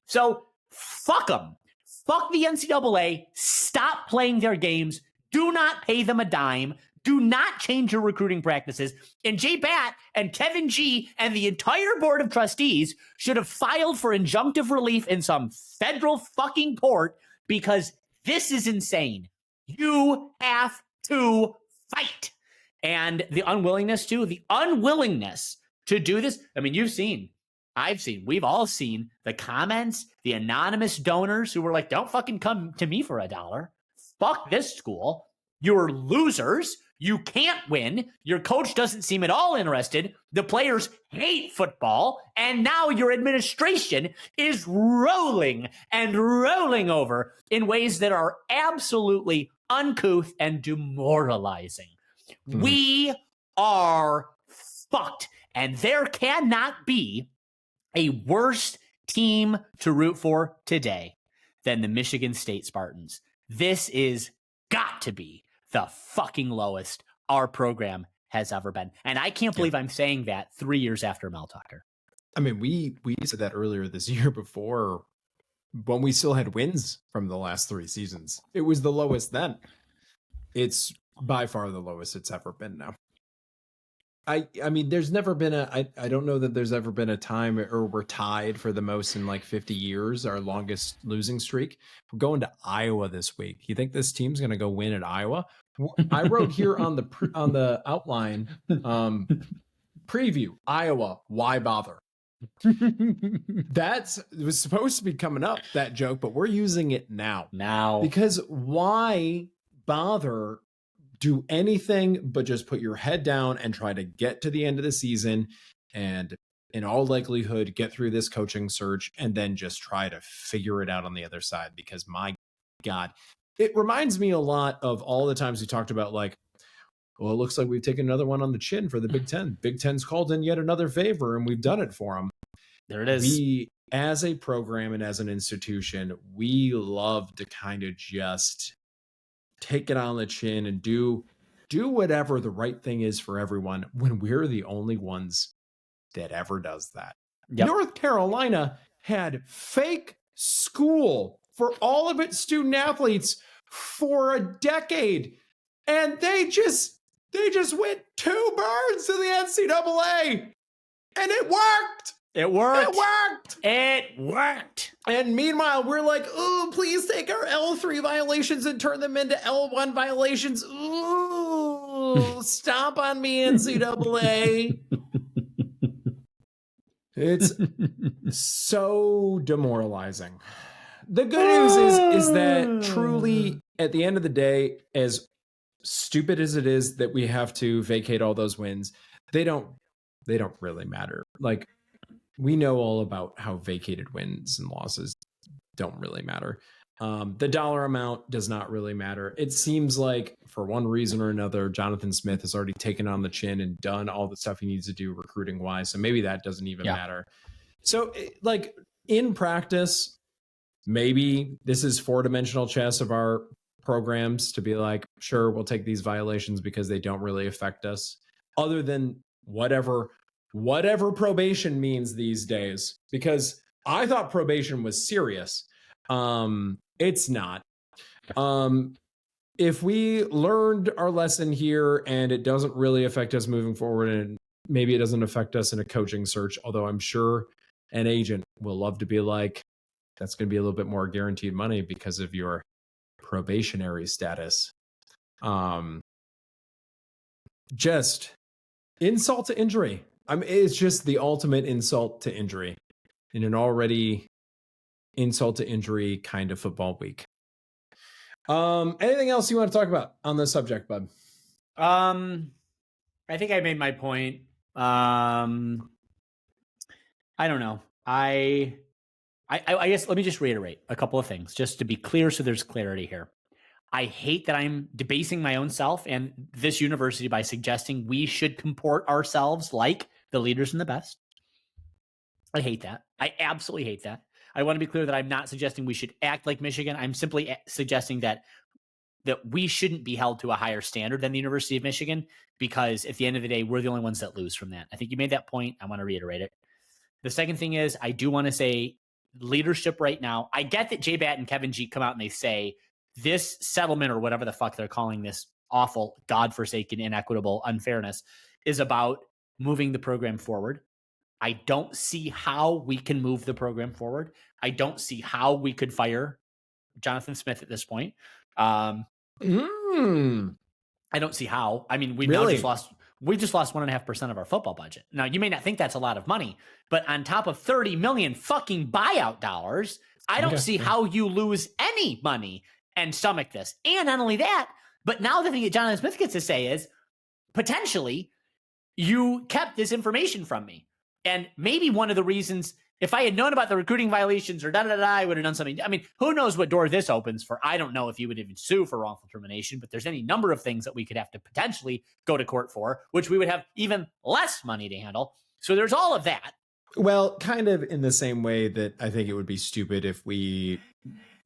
So fuck them. Fuck the NCAA. Stop playing their games. Do not pay them a dime. Do not change your recruiting practices. And J-Bat and Kevin G and the entire board of trustees should have filed for injunctive relief in some federal fucking court, because this is insane. You have to fight. And the unwillingness to do this. I mean, we've all seen the comments, the anonymous donors who were like, don't fucking come to me for $1. Fuck this school. You're losers. You can't win. Your coach doesn't seem at all interested. The players hate football. And now your administration is rolling and rolling over in ways that are absolutely uncouth and demoralizing. We are fucked. And there cannot be a worse team to root for today than the Michigan State Spartans. This is got to be the fucking lowest our program has ever been. And I can't believe I'm saying that 3 years after Mel Tucker. I mean, we said that earlier this year before, when we still had wins from the last 3 seasons. It was the lowest then. It's by far the lowest it's ever been now. I mean, there's never been I don't know that there's ever been a time, or we're tied for the most in like 50 years, our longest losing streak. We're going to Iowa this week. You think this team's going to go win at Iowa? I wrote here on the outline, preview, Iowa, why bother? It was supposed to be coming up, that joke, but we're using it now. Because why bother do anything but just put your head down and try to get to the end of the season, and in all likelihood get through this coaching search, and then just try to figure it out on the other side? Because my God, it reminds me a lot of all the times we talked about, like, well, it looks like we've taken another one on the chin for the Big Ten. Big Ten's called in yet another favor, and we've done it for them. There it is. We, as a program and as an institution, we love to kind of just take it on the chin and do whatever the right thing is for everyone, when we're the only ones that ever does that. Yep. North Carolina had fake school for all of its student athletes for a decade, and they just went 2 birds to the NCAA, and it worked. It worked. And meanwhile, we're like, oh, please take our L3 violations and turn them into L1 violations. Ooh, stomp on me, NCAA. It's so demoralizing. The good news is that truly, at the end of the day, as stupid as it is that we have to vacate all those wins, they don't really matter. Like, we know all about how vacated wins and losses don't really matter. The dollar amount does not really matter. It seems like, for one reason or another, Jonathan Smith has already taken on the chin and done all the stuff he needs to do recruiting wise. So maybe that doesn't even matter. So, like, in practice, maybe this is 4-dimensional chess of our programs to be like, sure, we'll take these violations because they don't really affect us, other than whatever probation means these days. Because I thought probation was serious. It's not. If we learned our lesson here and it doesn't really affect us moving forward, and maybe it doesn't affect us in a coaching search, although I'm sure an agent will love to be like, that's going to be a little bit more guaranteed money because of your probationary status. Just insult to injury. I mean, it's just the ultimate insult to injury in an already insult to injury kind of football week. Anything else you want to talk about on this subject, bud? I think I made my point. I don't know. I guess let me just reiterate a couple of things just to be clear so there's clarity here. I hate that I'm debasing my own self and this university by suggesting we should comport ourselves like the leaders and the best. I hate that. I absolutely hate that. I want to be clear that I'm not suggesting we should act like Michigan. I'm simply suggesting that we shouldn't be held to a higher standard than the University of Michigan, because at the end of the day, we're the only ones that lose from that. I think you made that point. I want to reiterate it. The second thing is, I do want to say leadership right now. I get that J-Bat and Kevin G come out and they say this settlement, or whatever the fuck they're calling this awful, godforsaken, inequitable unfairness, is about moving the program forward. I don't see how we can move the program forward. I don't see how we could fire Jonathan Smith at this point. I don't see how. I mean, we just lost 1.5% of our football budget. Now, you may not think that's a lot of money, but on top of 30 million fucking buyout dollars, I don't see how you lose any money and stomach this. And not only that, but now the thing that Jonathan Smith gets to say is, potentially, you kept this information from me. And maybe one of the reasons, if I had known about the recruiting violations or I would have done something. I mean, who knows what door this opens for? I don't know if you would even sue for wrongful termination, but there's any number of things that we could have to potentially go to court for, which we would have even less money to handle. So there's all of that. Well, kind of in the same way that I think it would be stupid if we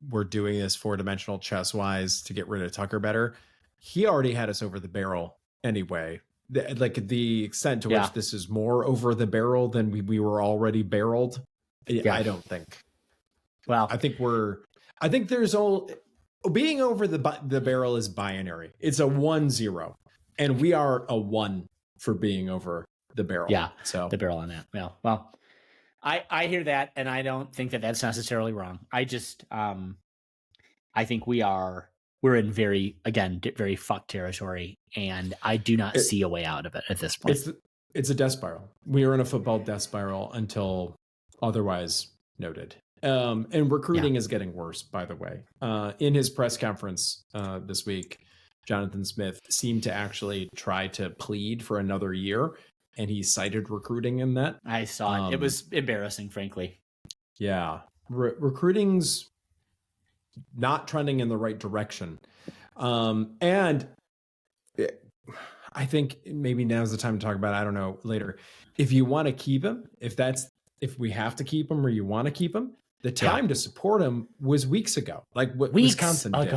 were doing this 4-dimensional chess wise to get rid of Tucker better. He already had us over the barrel anyway. The extent to which this is more over the barrel than we were already barreled. I don't think. Well, I think there's being over the barrel is binary. It's a 1-0, and we are a 1 for being over the barrel. Yeah. So the barrel on that. Yeah. Well, I hear that, and I don't think that that's necessarily wrong. I just, I think we're in very fucked territory, and I do not see a way out of it at this point. It's a death spiral. We are in a football death spiral until otherwise noted. And recruiting is getting worse, by the way. In his press conference this week, Jonathan Smith seemed to actually try to plead for another year, and he cited recruiting in that. I saw it. It was embarrassing, frankly. Yeah. Recruiting's not trending in the right direction. And I think maybe now's the time to talk about it. I don't know, later. If you want to keep him, if we have to keep him or you want to keep him, the time to support him was weeks ago, like what Wisconsin did.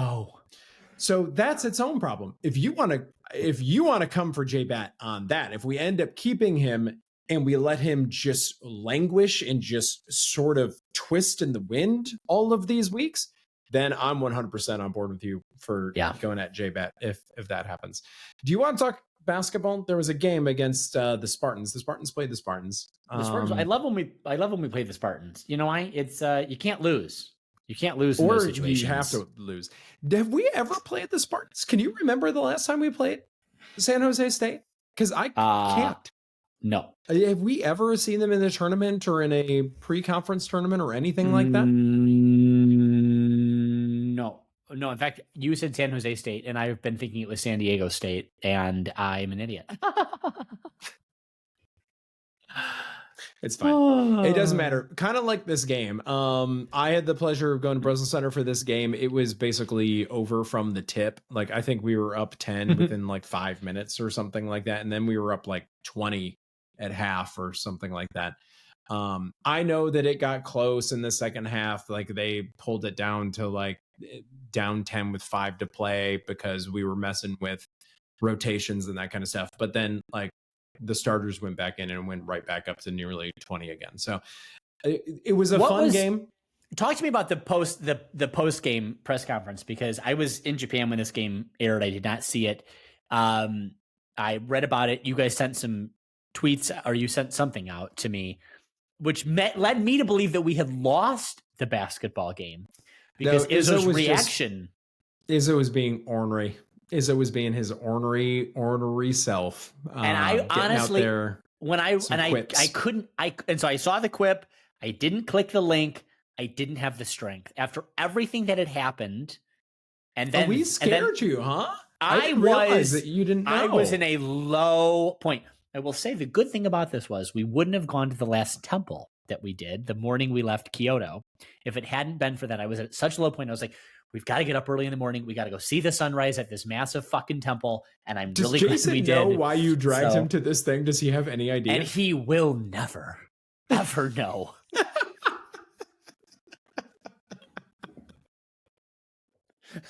So that's its own problem. If you want to come for J-Bat on that, if we end up keeping him and we let him just languish and just sort of twist in the wind all of these weeks, then I'm 100% on board with you for going at J-Bat if that happens. Do you want to talk basketball? There was a game against the Spartans. The Spartans played the Spartans. The Spartans. I love when we play the Spartans. You know, it's you can't lose. You can't lose in those situations. You have to lose. Have we ever played the Spartans? Can you remember the last time we played San Jose State? Because I can't. No. Have we ever seen them in a tournament or in a pre-conference tournament or anything like that? No. No, in fact, you said San Jose State, and I've been thinking it was San Diego State, and I'm an idiot. It's fine. It doesn't matter. Kind of like this game. I had the pleasure of going to Breslin Center for this game. It was basically over from the tip. Like, I think we were up 10 within like 5 minutes or something like that. And then we were up like 20 at half or something like that. I know that it got close in the second half. Like, they pulled it down to like down 10 with 5 to play because we were messing with rotations and that kind of stuff. But then like the starters went back in and went right back up to nearly 20 again. So it was a fun game. Talk to me about the post game press conference, because I was in Japan when this game aired. I did not see it. I read about it. You guys sent some tweets, or you sent something out to me, which led me to believe that we had lost the basketball game, because Izzo's reaction. Izzo was being ornery. Izzo was being his ornery self. And I honestly, and so I saw the quip. I didn't click the link. I didn't have the strength after everything that had happened. And then we scared you, huh? I didn't realize that you didn't know. I was in a low point. I will say the good thing about this was we wouldn't have gone to the last temple that we did the morning we left Kyoto. If it hadn't been for that, I was at such a low point. I was like, we've got to get up early in the morning. We got to go see the sunrise at this massive fucking temple. And I'm really glad we did. Does Jason know why you dragged him to this thing? Does he have any idea? And he will never, ever know.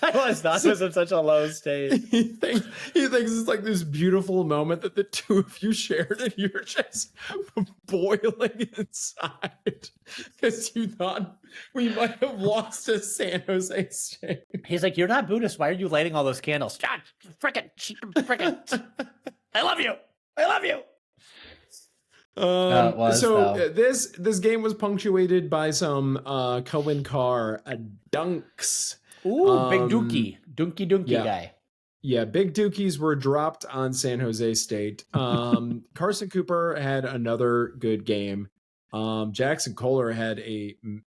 I was in such a low state. He thinks it's like this beautiful moment that the two of you shared, and you're just boiling inside because you thought we might have lost to San Jose State. He's like, "You're not Buddhist. Why are you lighting all those candles?" God, frickin'. I love you. This game was punctuated by some Cohen Carr dunks. Ooh, big Dookie guy. Yeah, big dookies were dropped on San Jose State. Carson Cooper had another good game. Jackson Kohler had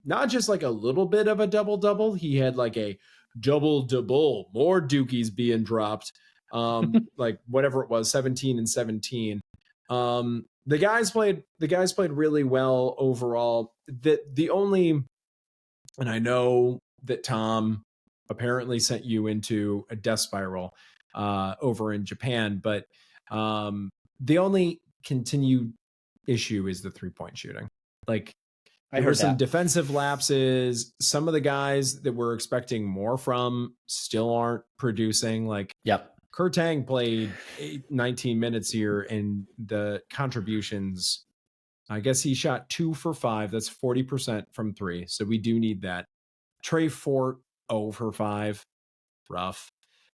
not just like a little bit of a double-double. He had like a double-double, more dookies being dropped. Like whatever it was, 17 and 17. The guys played really well overall. And I know that Tom apparently sent you into a death spiral over in Japan, but the only continued issue is the 3-point shooting. Like, there were some defensive lapses. Some of the guys that we're expecting more from still aren't producing. Like, Kurtang played 19 minutes here, and the contributions, I guess he shot 2 for 5. That's 40% from 3. So we do need that. Trey Fort, 0 for 5. Rough.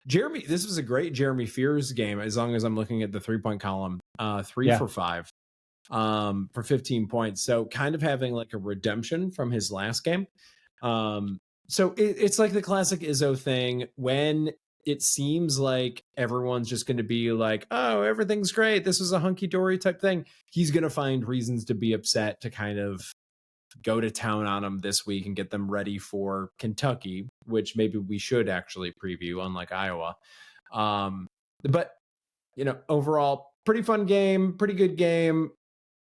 This was a great Jeremy Fears game, as long as I'm looking at the 3-point column. 3 for 5 for 15 points. So kind of having like a redemption from his last game. So it's like the classic Izzo thing. When it seems like everyone's just going to be like, oh, everything's great, this is a hunky-dory type thing, he's going to find reasons to be upset to kind of go to town on them this week and get them ready for Kentucky, which maybe we should actually preview, unlike Iowa. But, overall, pretty fun game, pretty good game.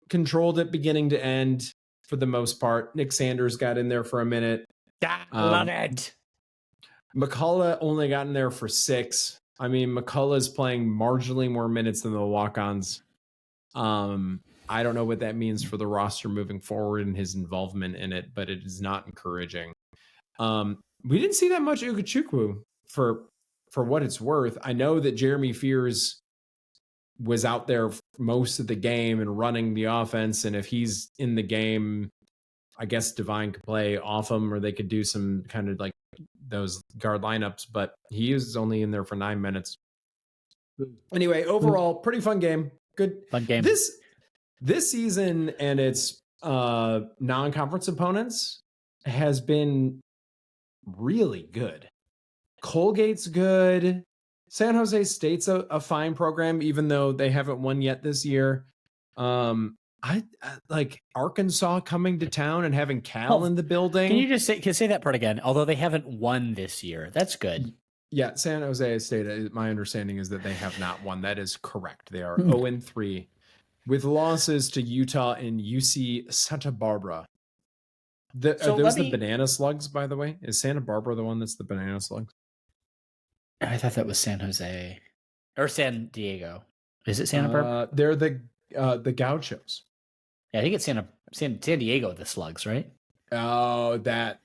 Controlled it beginning to end for the most part. Nick Sanders got in there for a minute. Love it. McCullough only got in there for 6. I mean, McCullough's playing marginally more minutes than the walk-ons. I don't know what that means for the roster moving forward and his involvement in it, but it is not encouraging. We didn't see that much Ugochukwu for what it's worth. I know that Jeremy Fears was out there most of the game and running the offense, and if he's in the game, I guess Divine could play off him, or they could do some kind of like those guard lineups, but he is only in there for 9 minutes. Anyway, overall, pretty fun game. Good fun game. This season and its non-conference opponents has been really good. Colgate's good. San Jose State's a fine program, even though they haven't won yet this year. I like Arkansas coming to town and having Cal in the building. Can you just say that part again? Although they haven't won this year, that's good. Yeah, San Jose State. My understanding is that they have not won. That is correct. They are 0-3 with losses to Utah and UC Santa Barbara. Are those the banana slugs, by the way? Is Santa Barbara the one that's the banana slugs? I thought that was San Jose or San Diego. Is it Santa Barbara? They're the Gauchos. Yeah, I think it's San Diego, the slugs, right? Oh, that.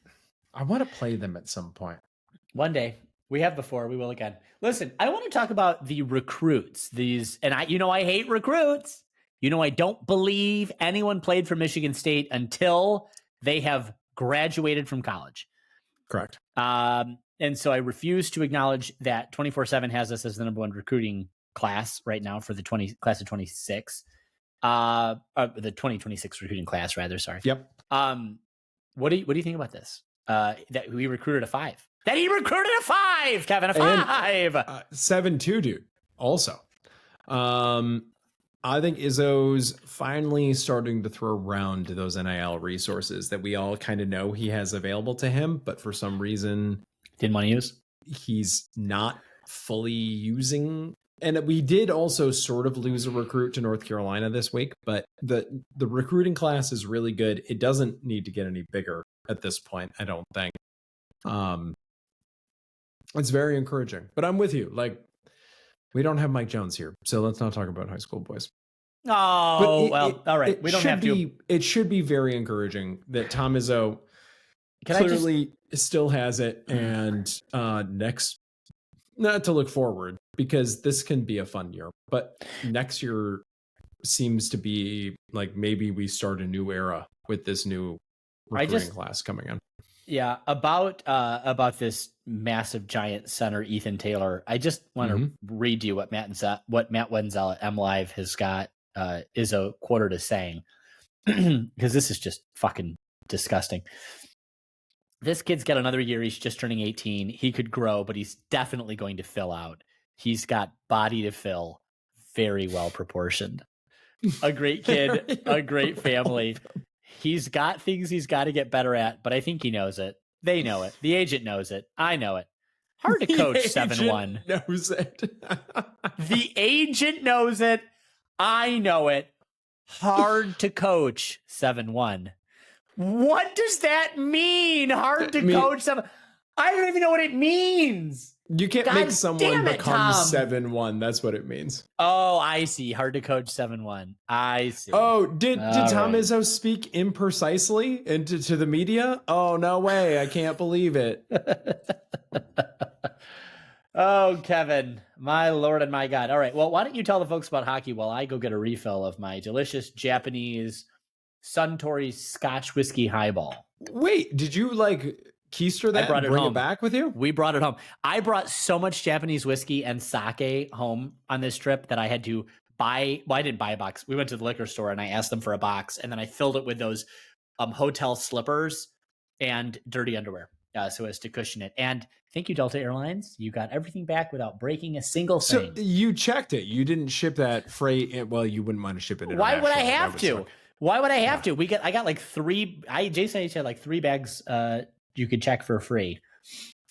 I want to play them at some point. One day. We have before. We will again. Listen, I want to talk about the recruits. And I hate recruits. I don't believe anyone played for Michigan State until they have graduated from college. Correct. And so I refuse to acknowledge that 24/7 has us as the number one recruiting class right now for the class of 26. The 2026 recruiting class, rather. Sorry. Yep. What do you think about this? That we recruited a 5. That he recruited a 5, Kevin, a 5. 7-2, dude. Also, I think Izzo's finally starting to throw around those NIL resources that we all kind of know he has available to him, but for some reason didn't want to use. He's not fully using. And we did also sort of lose a recruit to North Carolina this week, but the recruiting class is really good. It doesn't need to get any bigger at this point, I don't think. It's very encouraging, but I'm with you. Like, we don't have Mike Jones here, so let's not talk about high school boys. Oh, all right. We don't have to. It should be very encouraging that Tom Izzo clearly still has it, and next, not to look forward, because this can be a fun year, but next year seems to be like maybe we start a new era with this new recruiting class coming in. Yeah, about this massive giant center, Ethan Taylor. I just want to read you what Matt Wenzel at MLive has got Izzo quoted as saying, because this is just fucking disgusting. This kid's got another year. He's just turning 18. He could grow, but he's definitely going to fill out. He's got body to fill, very well proportioned. A great kid, a great family. He's got things he's got to get better at, but I think he knows it. They know it. The agent knows it. I know it. Hard to coach 7-1. Knows it. The agent knows it. I know it. Hard to coach 7-1. What does that mean? Hard to coach 7. I don't even know what it means. You can't make someone become 7-1. That's what it means. Oh, I see. Hard to coach 7-1. I see. Oh, did Tom Izzo speak imprecisely to the media? Oh, no way. I can't believe it. Oh, Kevin, my Lord and my God. All right. Well, why don't you tell the folks about hockey while I go get a refill of my delicious Japanese Suntory Scotch whiskey highball. Wait, did you keister that and bring it back with you? We brought it home. I brought so much Japanese whiskey and sake home on this trip that I had to buy. Well, I didn't buy a box. We went to the liquor store and I asked them for a box, and then I filled it with those hotel slippers and dirty underwear so as to cushion it. And thank you, Delta Airlines. You got everything back without breaking a single thing. So you checked it. You didn't ship that freight. Well, you wouldn't want to ship it. Why would I have to? Why would I have to? I got 3. Jason had 3 bags. You could check for free.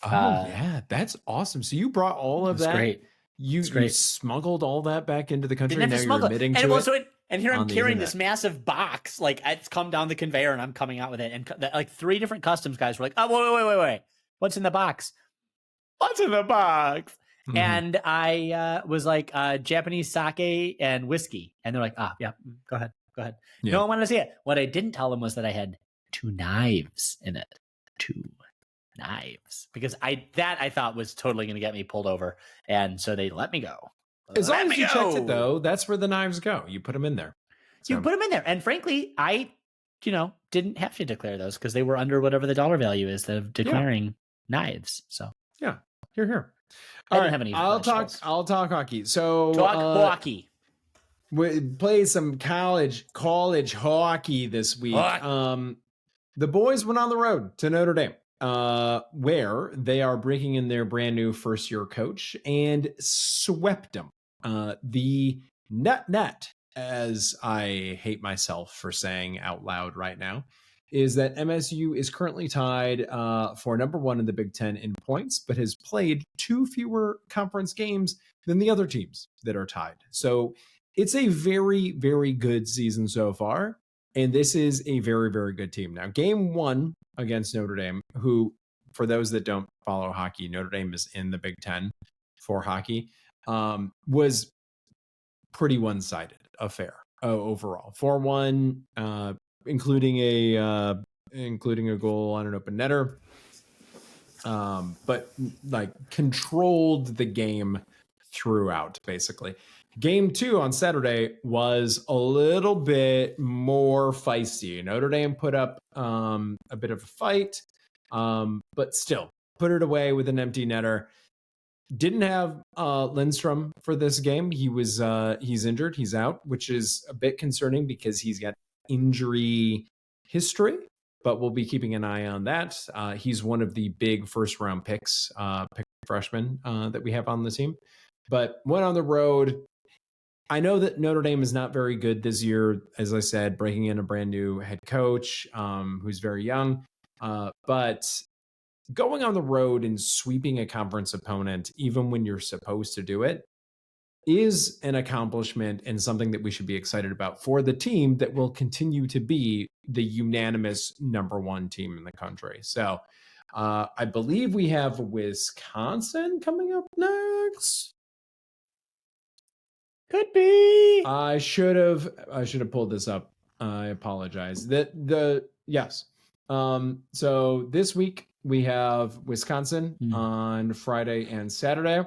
Oh yeah, that's awesome. So you brought all of that. Great. You smuggled all that back into the country. And now you're admitting to it. And here I'm carrying this massive box. It's come down the conveyor, and I'm coming out with it. And 3 different customs guys were like, "Oh, wait! What's in the box? What's in the box?" Mm-hmm. And I was like, "Japanese sake and whiskey." And they're like, yeah, go ahead." Yeah. No one wanted to see it. What I didn't tell them was that I had 2 knives in it. 2 knives, because I thought was totally going to get me pulled over, and so they let me go. As long as you checked it, though, that's where the knives go. You put them in there. So. You put them in there, and frankly, I, didn't have to declare those because they were under whatever the dollar value is of declaring knives. So yeah, here. I didn't have any. I'll talk hockey. So hockey. We played some college hockey this week. The boys went on the road to Notre Dame, where they are bringing in their brand new first-year coach and swept them. The net, as I hate myself for saying out loud right now, is that MSU is currently tied for number one in the Big Ten in points, but has played 2 fewer conference games than the other teams that are tied. So it's a very, very good season so far. And this is a very, very good team. Now, game 1 against Notre Dame, who, for those that don't follow hockey, Notre Dame is in the Big Ten for hockey, was pretty one-sided affair overall. 4-1, including a goal on an open netter, but like controlled the game throughout, basically. Game 2 on Saturday was a little bit more feisty. Notre Dame put up a bit of a fight, but still put it away with an empty netter. Didn't have Lindstrom for this game. He's injured. He's out, which is a bit concerning because he's got injury history, but we'll be keeping an eye on that. He's one of the big first-round picks, freshmen that we have on the team. But went on the road. I know that Notre Dame is not very good this year, as I said, breaking in a brand new head coach who's very young. But going on the road and sweeping a conference opponent, even when you're supposed to do it, is an accomplishment and something that we should be excited about for the team that will continue to be the unanimous number 1 team in the country. So I believe we have Wisconsin coming up next. Could be. I should have pulled this up. I apologize. Yes. So this week we have Wisconsin on Friday and Saturday,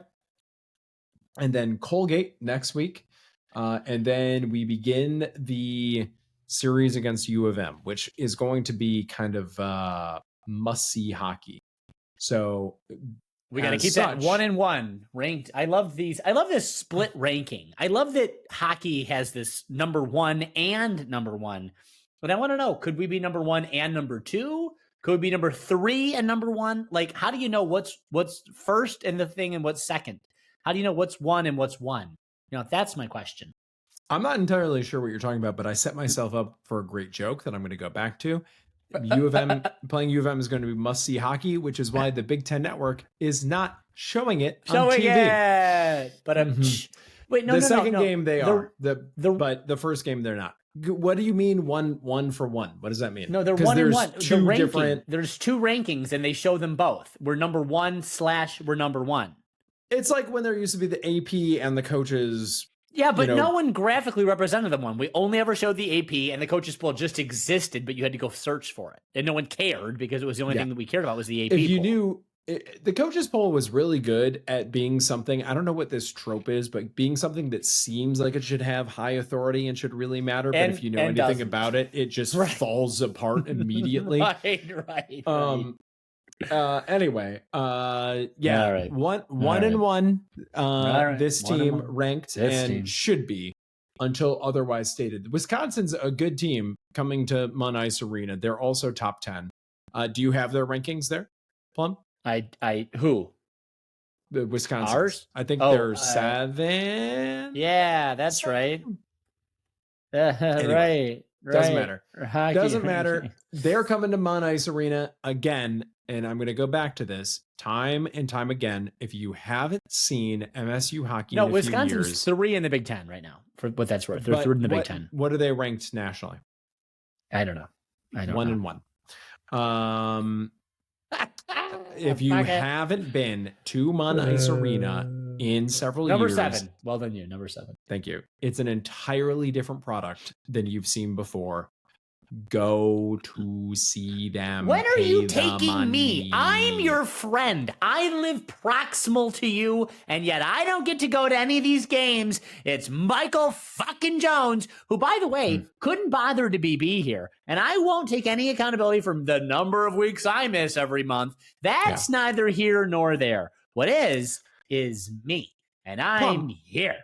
and then Colgate next week, and then we begin the series against U of M, which is going to be kind of must-see hockey. So we got to keep that 1-1 ranked. I love these. I love this split ranking. I love that hockey has this number 1 and number 1. But I want to know, could we be number 1 and number 2? Could we be number 3 and number 1? Like, how do you know what's first in the thing and what's second? How do you know what's 1 and what's 1? You know, that's my question. I'm not entirely sure what you're talking about, but I set myself up for a great joke that I'm going to go back to. U of M playing U of M is going to be must-see hockey, which is why the Big Ten Network is not showing it on TV. But wait, no, the second game they are. But the first game they're not. What do you mean one for one? What does that mean? No, they're 1-1. Two different. There's 2 rankings, and they show them both. We're number 1/ we're number 1. It's like when there used to be the AP and the coaches. Yeah, but no one graphically represented them one. We only ever showed the AP, and the coaches poll just existed, but you had to go search for it. And no one cared because it was the only thing that we cared about was the AP If you poll. knew, the coaches poll was really good at being something, I don't know what this trope is, but being something that seems like it should have high authority and should really matter. But if you know anything about it, it just falls apart immediately. Right. Anyway, All right. 1-1. This team ranked team should be until otherwise stated. Wisconsin's a good team coming to Mun Ice Arena. They're also top 10. Do you have their rankings there, Plum? Who? The Wisconsin. Ours? I think they're 7. Yeah, that's right. Anyway, right. Doesn't matter. Doesn't matter. They're coming to Mun Ice Arena again. And I'm going to go back to this time and time again. If you haven't seen MSU hockey in a Wisconsin's few years, 3 in the Big Ten right now, for what that's worth. They're 3rd in the Big Ten. What are they ranked nationally? I don't know. 1-1. If you haven't been to Mun Ice Arena in several number years. 7. Well done, you. Number 7. Thank you. It's an entirely different product than you've seen before. Go to see them. When are you taking me? I'm your friend. I live proximal to you, and yet I don't get to go to any of these games. It's Michael fucking Jones, who, by the way, couldn't bother to be here. And I won't take any accountability for the number of weeks I miss every month. That's neither here nor there. What is is me, and I'm Plum, here.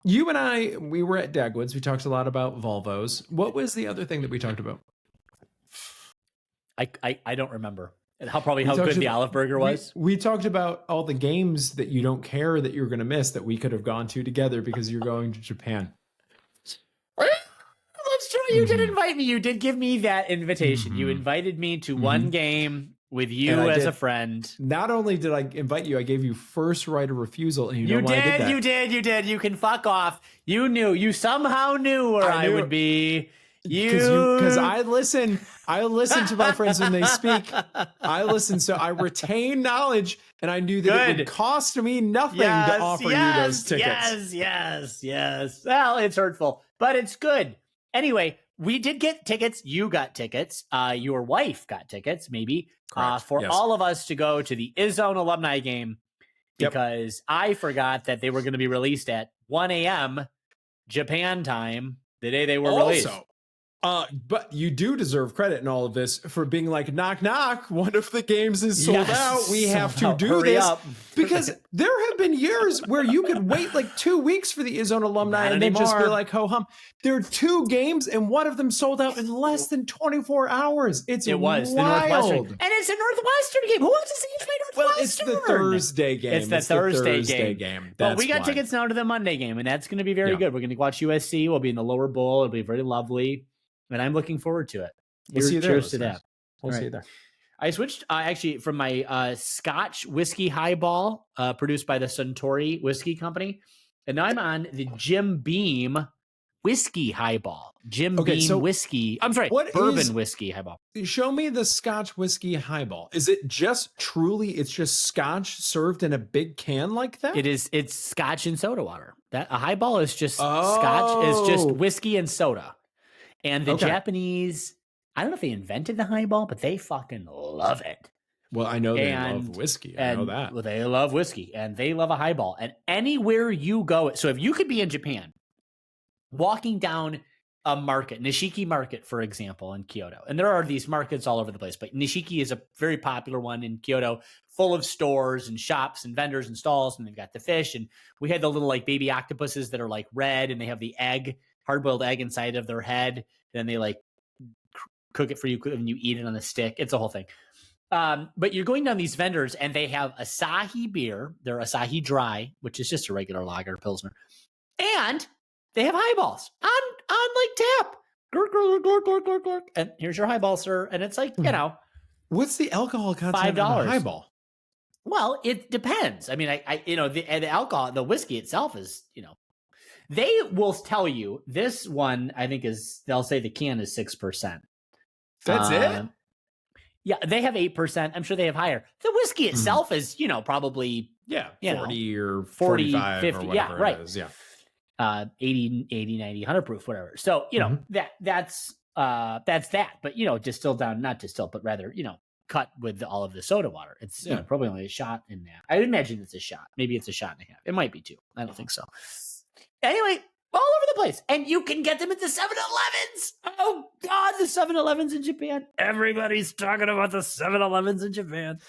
You and I, we were at Dagwood's. We talked a lot about Volvos. What was the other thing that we talked about? I don't remember. How good the Olive Burger was. We talked about all the games that you don't care that you're going to miss that we could have gone to together because you're going to Japan. That's true. You did invite me. You did give me that invitation. You invited me to one game with you as a friend. Not only did I invite you, I gave you first right of refusal. And you know why I did that? You did. You can fuck off. You knew. You somehow knew where I would be. Because I listen to my friends when they speak. I listen, so I retain knowledge, and I knew that it would cost me nothing to offer you those tickets. Yes. Well, it's hurtful, but it's good. Anyway, we did get tickets. You got tickets. Your wife got tickets, maybe, for all of us to go to the Izzone alumni game because I forgot that they were going to be released at 1 a.m. Japan time the day they were released. But you do deserve credit in all of this for being like, knock, knock. One of the games is sold out. We have to do this. Because there have been years where you could wait like 2 weeks for the Izzone alumni and then just be like, ho hum. There are 2 games and one of them sold out in less than 24 hours. It was wild. And it's a Northwestern game. Who wants to see you play Northwestern? Well, it's the Thursday game. It's the Thursday game. But we got tickets now to the Monday game, and that's going to be very good. We're going to watch USC. We'll be in the lower bowl. It'll be very lovely. And I'm looking forward to it. Cheers to that. We'll see you there. I switched actually from my Scotch whiskey highball produced by the Suntory Whiskey Company. And now I'm on the Jim Beam whiskey highball. Jim Beam whiskey. I'm sorry, bourbon whiskey highball. Show me the Scotch whiskey highball. Is it just it's just Scotch served in a big can like that? It is. It's Scotch and soda water. That a highball is just Scotch. It's just whiskey and soda. And the Japanese, I don't know if they invented the highball, but they fucking love it. Well, I know they love whiskey. I know that. Well, they love whiskey and they love a highball. And anywhere you go, so if you could be in Japan, walking down a market, Nishiki Market, for example, in Kyoto, and there are these markets all over the place, but Nishiki is a very popular one in Kyoto, full of stores and shops and vendors and stalls, and they've got the fish. And we had the little like baby octopuses that are like red, and they have the hard-boiled egg inside of their head. Then they like cook it for you and you eat it on a stick. It's a whole thing. But you're going down these vendors and they have Asahi beer. They're Asahi Dry, which is just a regular lager Pilsner. And they have highballs on like tap. Glurk, glurk, glurk, glurk, glurk, glurk. And here's your highball, sir. And it's like, what's the alcohol content of a highball? Well, it depends. I mean, the alcohol, the whiskey itself is, they will tell you this one, I think they'll say the can is 6%. That's it? Yeah, they have 8%. I'm sure they have higher. The whiskey itself is, probably 40 or 45 50, or whatever it is. Yeah. 80, 90, 100 proof, whatever. So, that's that. But, distilled down, not distilled, but rather, cut with all of the soda water. It's probably only a shot in that. I would imagine it's a shot. Maybe it's a shot and a half. It might be 2. I don't think so. Anyway, all over the place. And you can get them at the 7-Elevens. Oh, God, the 7-Elevens in Japan. Everybody's talking about the 7-Elevens in Japan.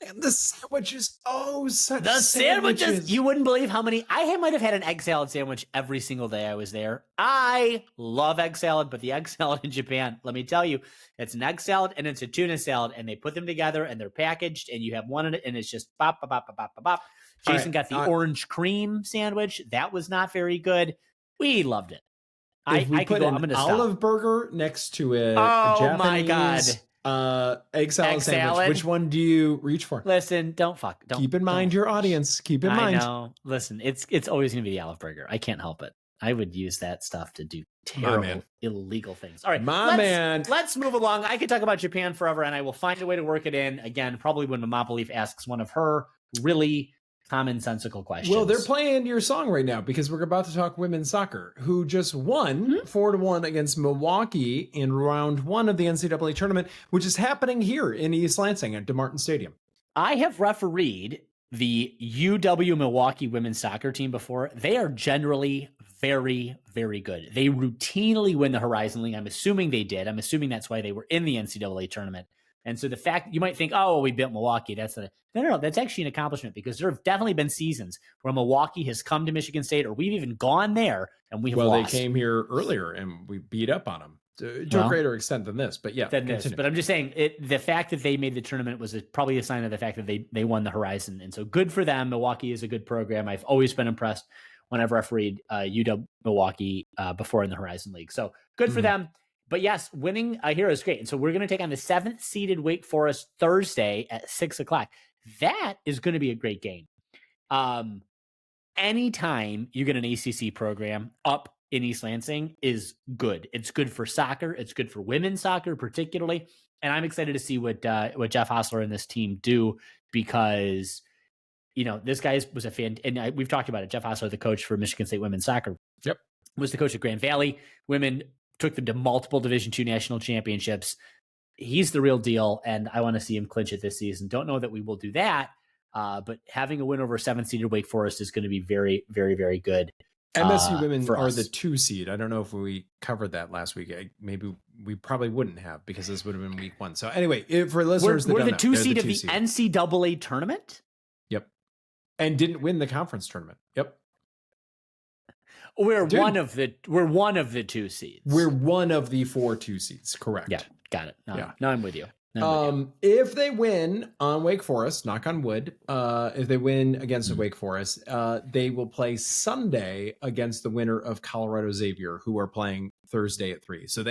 And the sandwiches. Oh, such the sandwiches. You wouldn't believe how many. I might have had an egg salad sandwich every single day I was there. I love egg salad, but the egg salad in Japan, let me tell you, it's an egg salad and it's a tuna salad. And they put them together and they're packaged and you have one in it and it's just bop, bop, bop, bop, bop, bop. Jason got the orange cream sandwich. That was not very good. We loved it. I'm going to olive burger next to a Japanese, my God. Egg salad sandwich. Which one do you reach for? Listen, don't keep in mind your audience. Keep in mind. I know. Listen, it's always going to be the olive burger. I can't help it. I would use that stuff to do terrible, illegal things. All right, let's move along. I could talk about Japan forever, and I will find a way to work it in again. Probably when Mama Leaf asks one of her really commonsensical questions. Well, they're playing your song right now because we're about to talk women's soccer, who just won 4-1 against Milwaukee in round 1 of the NCAA tournament, which is happening here in East Lansing at DeMartin Stadium. I have refereed the UW Milwaukee women's soccer team before. They are generally very, very good. They routinely win the Horizon League. I'm assuming they did. I'm assuming that's why they were in the NCAA tournament. And so the fact you might think, oh, we built Milwaukee. No. That's actually an accomplishment because there have definitely been seasons where Milwaukee has come to Michigan State or we've even gone there and we have lost. They came here earlier and we beat up on them to a greater extent than this. But yeah, but I'm just saying the fact that they made the tournament was probably a sign of the fact that they won the Horizon. And so good for them. Milwaukee is a good program. I've always been impressed whenever I've read UW Milwaukee before in the Horizon League. So good for them. But yes, winning here is great. And so we're going to take on the 7th seeded Wake Forest Thursday at 6:00. That is going to be a great game. Anytime you get an ACC program up in East Lansing is good. It's good for soccer. It's good for women's soccer particularly. And I'm excited to see what Jeff Hostler and this team do because, this guy was a fan. And we've talked about it. Jeff Hostler, the coach for Michigan State women's soccer, was the coach at Grand Valley. Women took them to multiple Division II national championships. He's the real deal, and I want to see him clinch it this season. Don't know that we will do that, but having a win over 7th-seeded Wake Forest is going to be very, very, very good. MSU women are the 2 seed. I don't know if we covered that last week. Maybe we probably wouldn't have because this would have been week 1. So anyway, for listeners, we're the 2 seed of the NCAA tournament. Yep, and didn't win the conference tournament. Yep. We're one of the 2 seeds. We're one of the 4 2 seeds. Correct. Yeah, got it. Now I'm with you. If they win on Wake Forest, knock on wood, if they win against Wake Forest, they will play Sunday against the winner of Colorado Xavier, who are playing Thursday at 3. So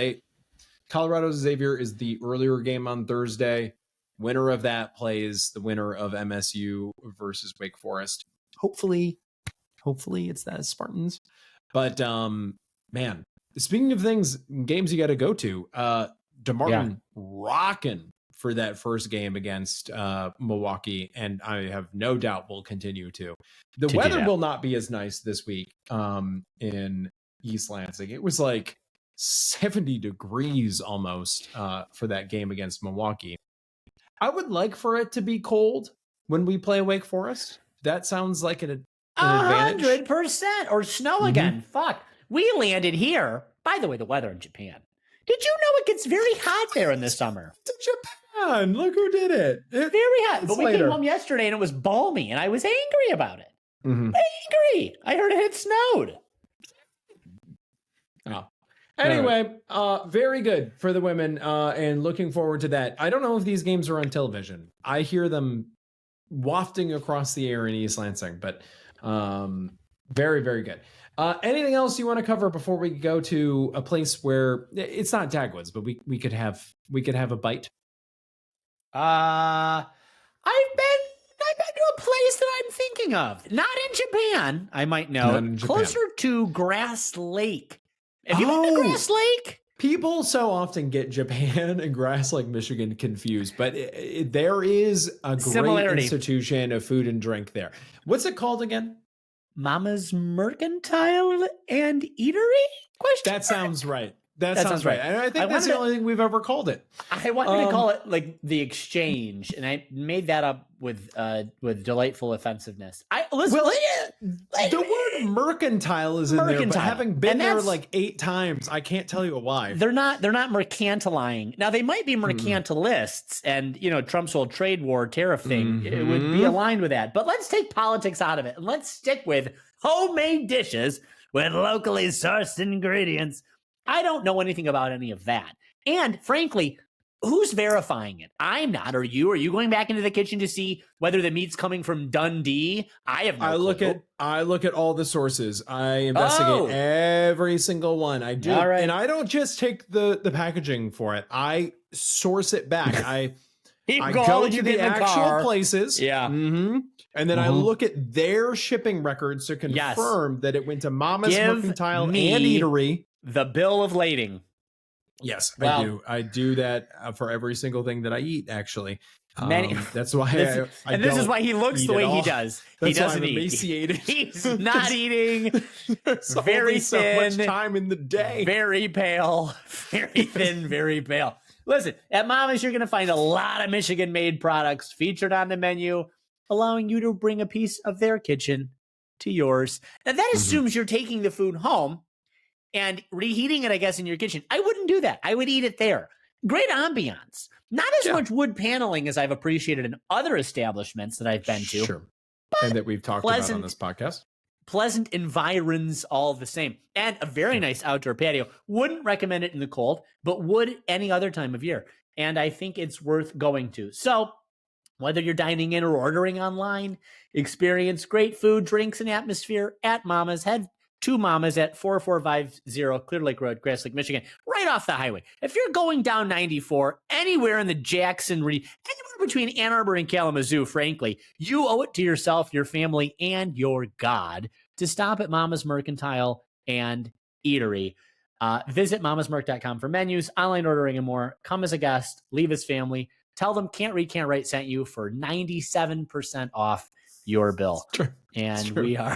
Colorado Xavier is the earlier game on Thursday. Winner of that plays the winner of MSU versus Wake Forest. Hopefully it's that Spartans. But man, speaking of games you got to go to, DeMartin rocking for that first game against Milwaukee, and I have no doubt will continue to. The weather will not be as nice this week in East Lansing. It was like 70 degrees almost for that game against Milwaukee. I would like for it to be cold when we play Wake Forest. That sounds like an advantage. 100%. Or snow again. Fuck. We landed here. By the way, the weather in Japan. Did you know it gets very hot there in the summer? Japan. Look who did it. Very hot. But we came home yesterday and it was balmy and I was angry about it. Angry. I heard it had snowed. Oh. Anyway, very good for the women and looking forward to that. I don't know if these games are on television. I hear them wafting across the air in East Lansing, but very, very good. Anything else you want to cover before we go to a place where it's not Dagwoods, but we could have a bite? I've been to a place that I'm thinking of. Not in Japan, I might know. Closer to Grass Lake. Have you been to Grass Lake? People so often get Japan and Grass Lake, Michigan confused, but there is a great institution of food and drink there. What's it called again? Mama's Mercantile and Eatery? That sounds right. That sounds right. And I think that's the only thing we've ever called it. I wanted to call it like the Exchange, and I made that up with delightful offensive-ness. The word mercantile is in there, but having been there like 8 times, I can't tell you why. They're not mercantiling. Now they might be mercantilists, and Trump's whole trade war tariff thing it would be aligned with that. But let's take politics out of it and let's stick with homemade dishes with locally sourced ingredients. I don't know anything about any of that. And frankly, who's verifying it? I'm not. Are you? Are you going back into the kitchen to see whether the meat's coming from Dundee? I have no clue. I look at all the sources. I investigate every single one. I do. All right. And I don't just take the packaging for it. I source it back. I go to the actual places. Yeah. And then I look at their shipping records to confirm that it went to Mama's Mercantile and Eatery. The bill of lading. Yes, I do. I do that for every single thing that I eat, actually. That's why this is why he looks the way he does. He doesn't eat. Emaciated. He's not eating. Very thin. So much time in the day. Very pale. Very thin. Very pale. Listen, at Mama's, you're going to find a lot of Michigan-made products featured on the menu, allowing you to bring a piece of their kitchen to yours. Now, that assumes you're taking the food home and reheating it, I guess, in your kitchen. I wouldn't do that. I would eat it there. great ambiance. Not as much wood paneling as I've appreciated in other establishments that I've been to. Sure. And that we've talked about on this podcast. Pleasant environs all the same. And a very nice outdoor patio. Wouldn't recommend it in the cold, but would any other time of year. And I think it's worth going to. So whether you're dining in or ordering online, experience great food, drinks, and atmosphere at Mama's. Head to Mama's at 4450 Clear Lake Road, Grass Lake, Michigan, right off the highway. If you're going down 94, anywhere in the Jackson region, anywhere between Ann Arbor and Kalamazoo, frankly, you owe it to yourself, your family, and your God to stop at Mama's Mercantile and Eatery. Visit mamasmerc.com for menus, online ordering, and more. Come as a guest, leave as family. Tell them Can't Read, Can't Write sent you for 97% off your bill. And we are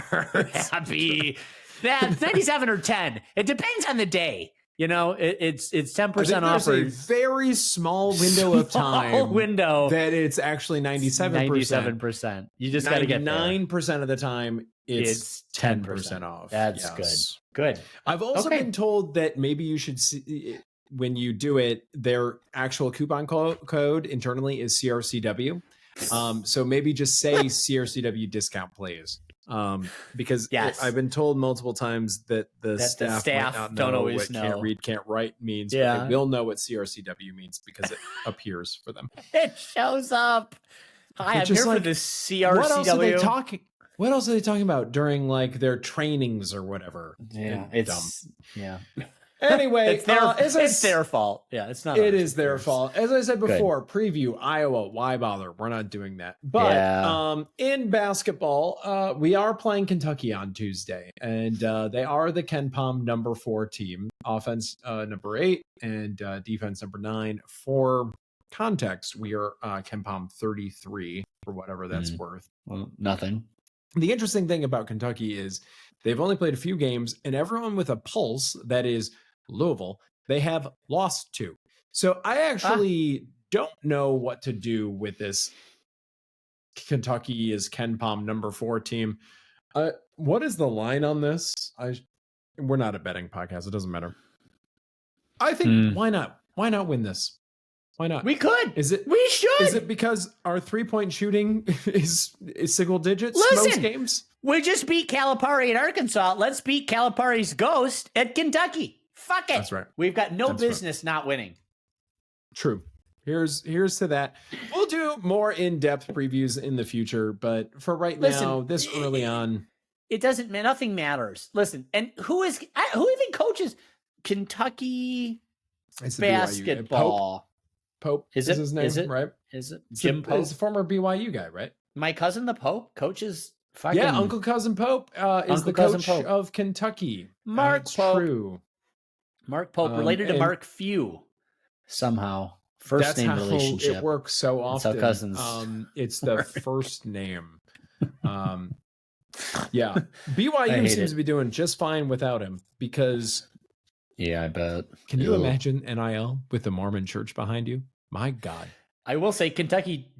happy. That's 97 or 10. It depends on the day. You know, it's 10% off. There's a very small window of time that it's actually 97%. 97%. You just got to get there. 99% of the time it's 10% off. That's good. I've also been told that maybe you should see, when you do it, their actual coupon code internally is CRCW. So maybe just say CRCW discount, please. Because I've been told multiple times that the staff might not don't know always what know. Can't Read, Can't Write means, but they will know what CRCW means because it appears for them. It shows up. Hi, I'm here for the CRCW. What else are they talking about during like their trainings or whatever? Yeah, it's dumb. Anyway, it's their fault. Yeah, it's not. It is their fault. As I said before, preview Iowa. Why bother? We're not doing that. But in basketball, we are playing Kentucky on Tuesday, and they are the KenPom number 4 team. Offense number 8 and defense number 9. For context, we are KenPom 33 for whatever that's worth. Well, nothing. The interesting thing about Kentucky is they've only played a few games, and everyone with a pulse, that is Louisville, they have lost to. So I actually don't know what to do with this Kentucky is KenPom number 4 team. What is the line on this? We're not a betting podcast. It doesn't matter. I think why not? Why not win this? Why not? We could. We should. Is it because our 3-point shooting is single digits most games? We just beat Calipari at Arkansas. Let's beat Calipari's ghost at Kentucky. Fuck it. That's right. We've got no business not winning. True. Here's to that. We'll do more in-depth previews in the future, but for right now, this early on, it doesn't. Nothing matters. Listen, and who even coaches Kentucky basketball? Pope is his name, right? Is it Jim Pope? He's a former BYU guy, right? My cousin, the Pope, coaches. Fucking Uncle Cousin Pope is the coach of Kentucky. Mark Pope. True. Mark Pope, related to Mark Few somehow. First name relationship. It works so often. That's how cousins. It's the first name. Yeah, BYU seems to be doing just fine without him because. Yeah, I bet. Can you imagine NIL with the Mormon Church behind you? My God. I will say Kentucky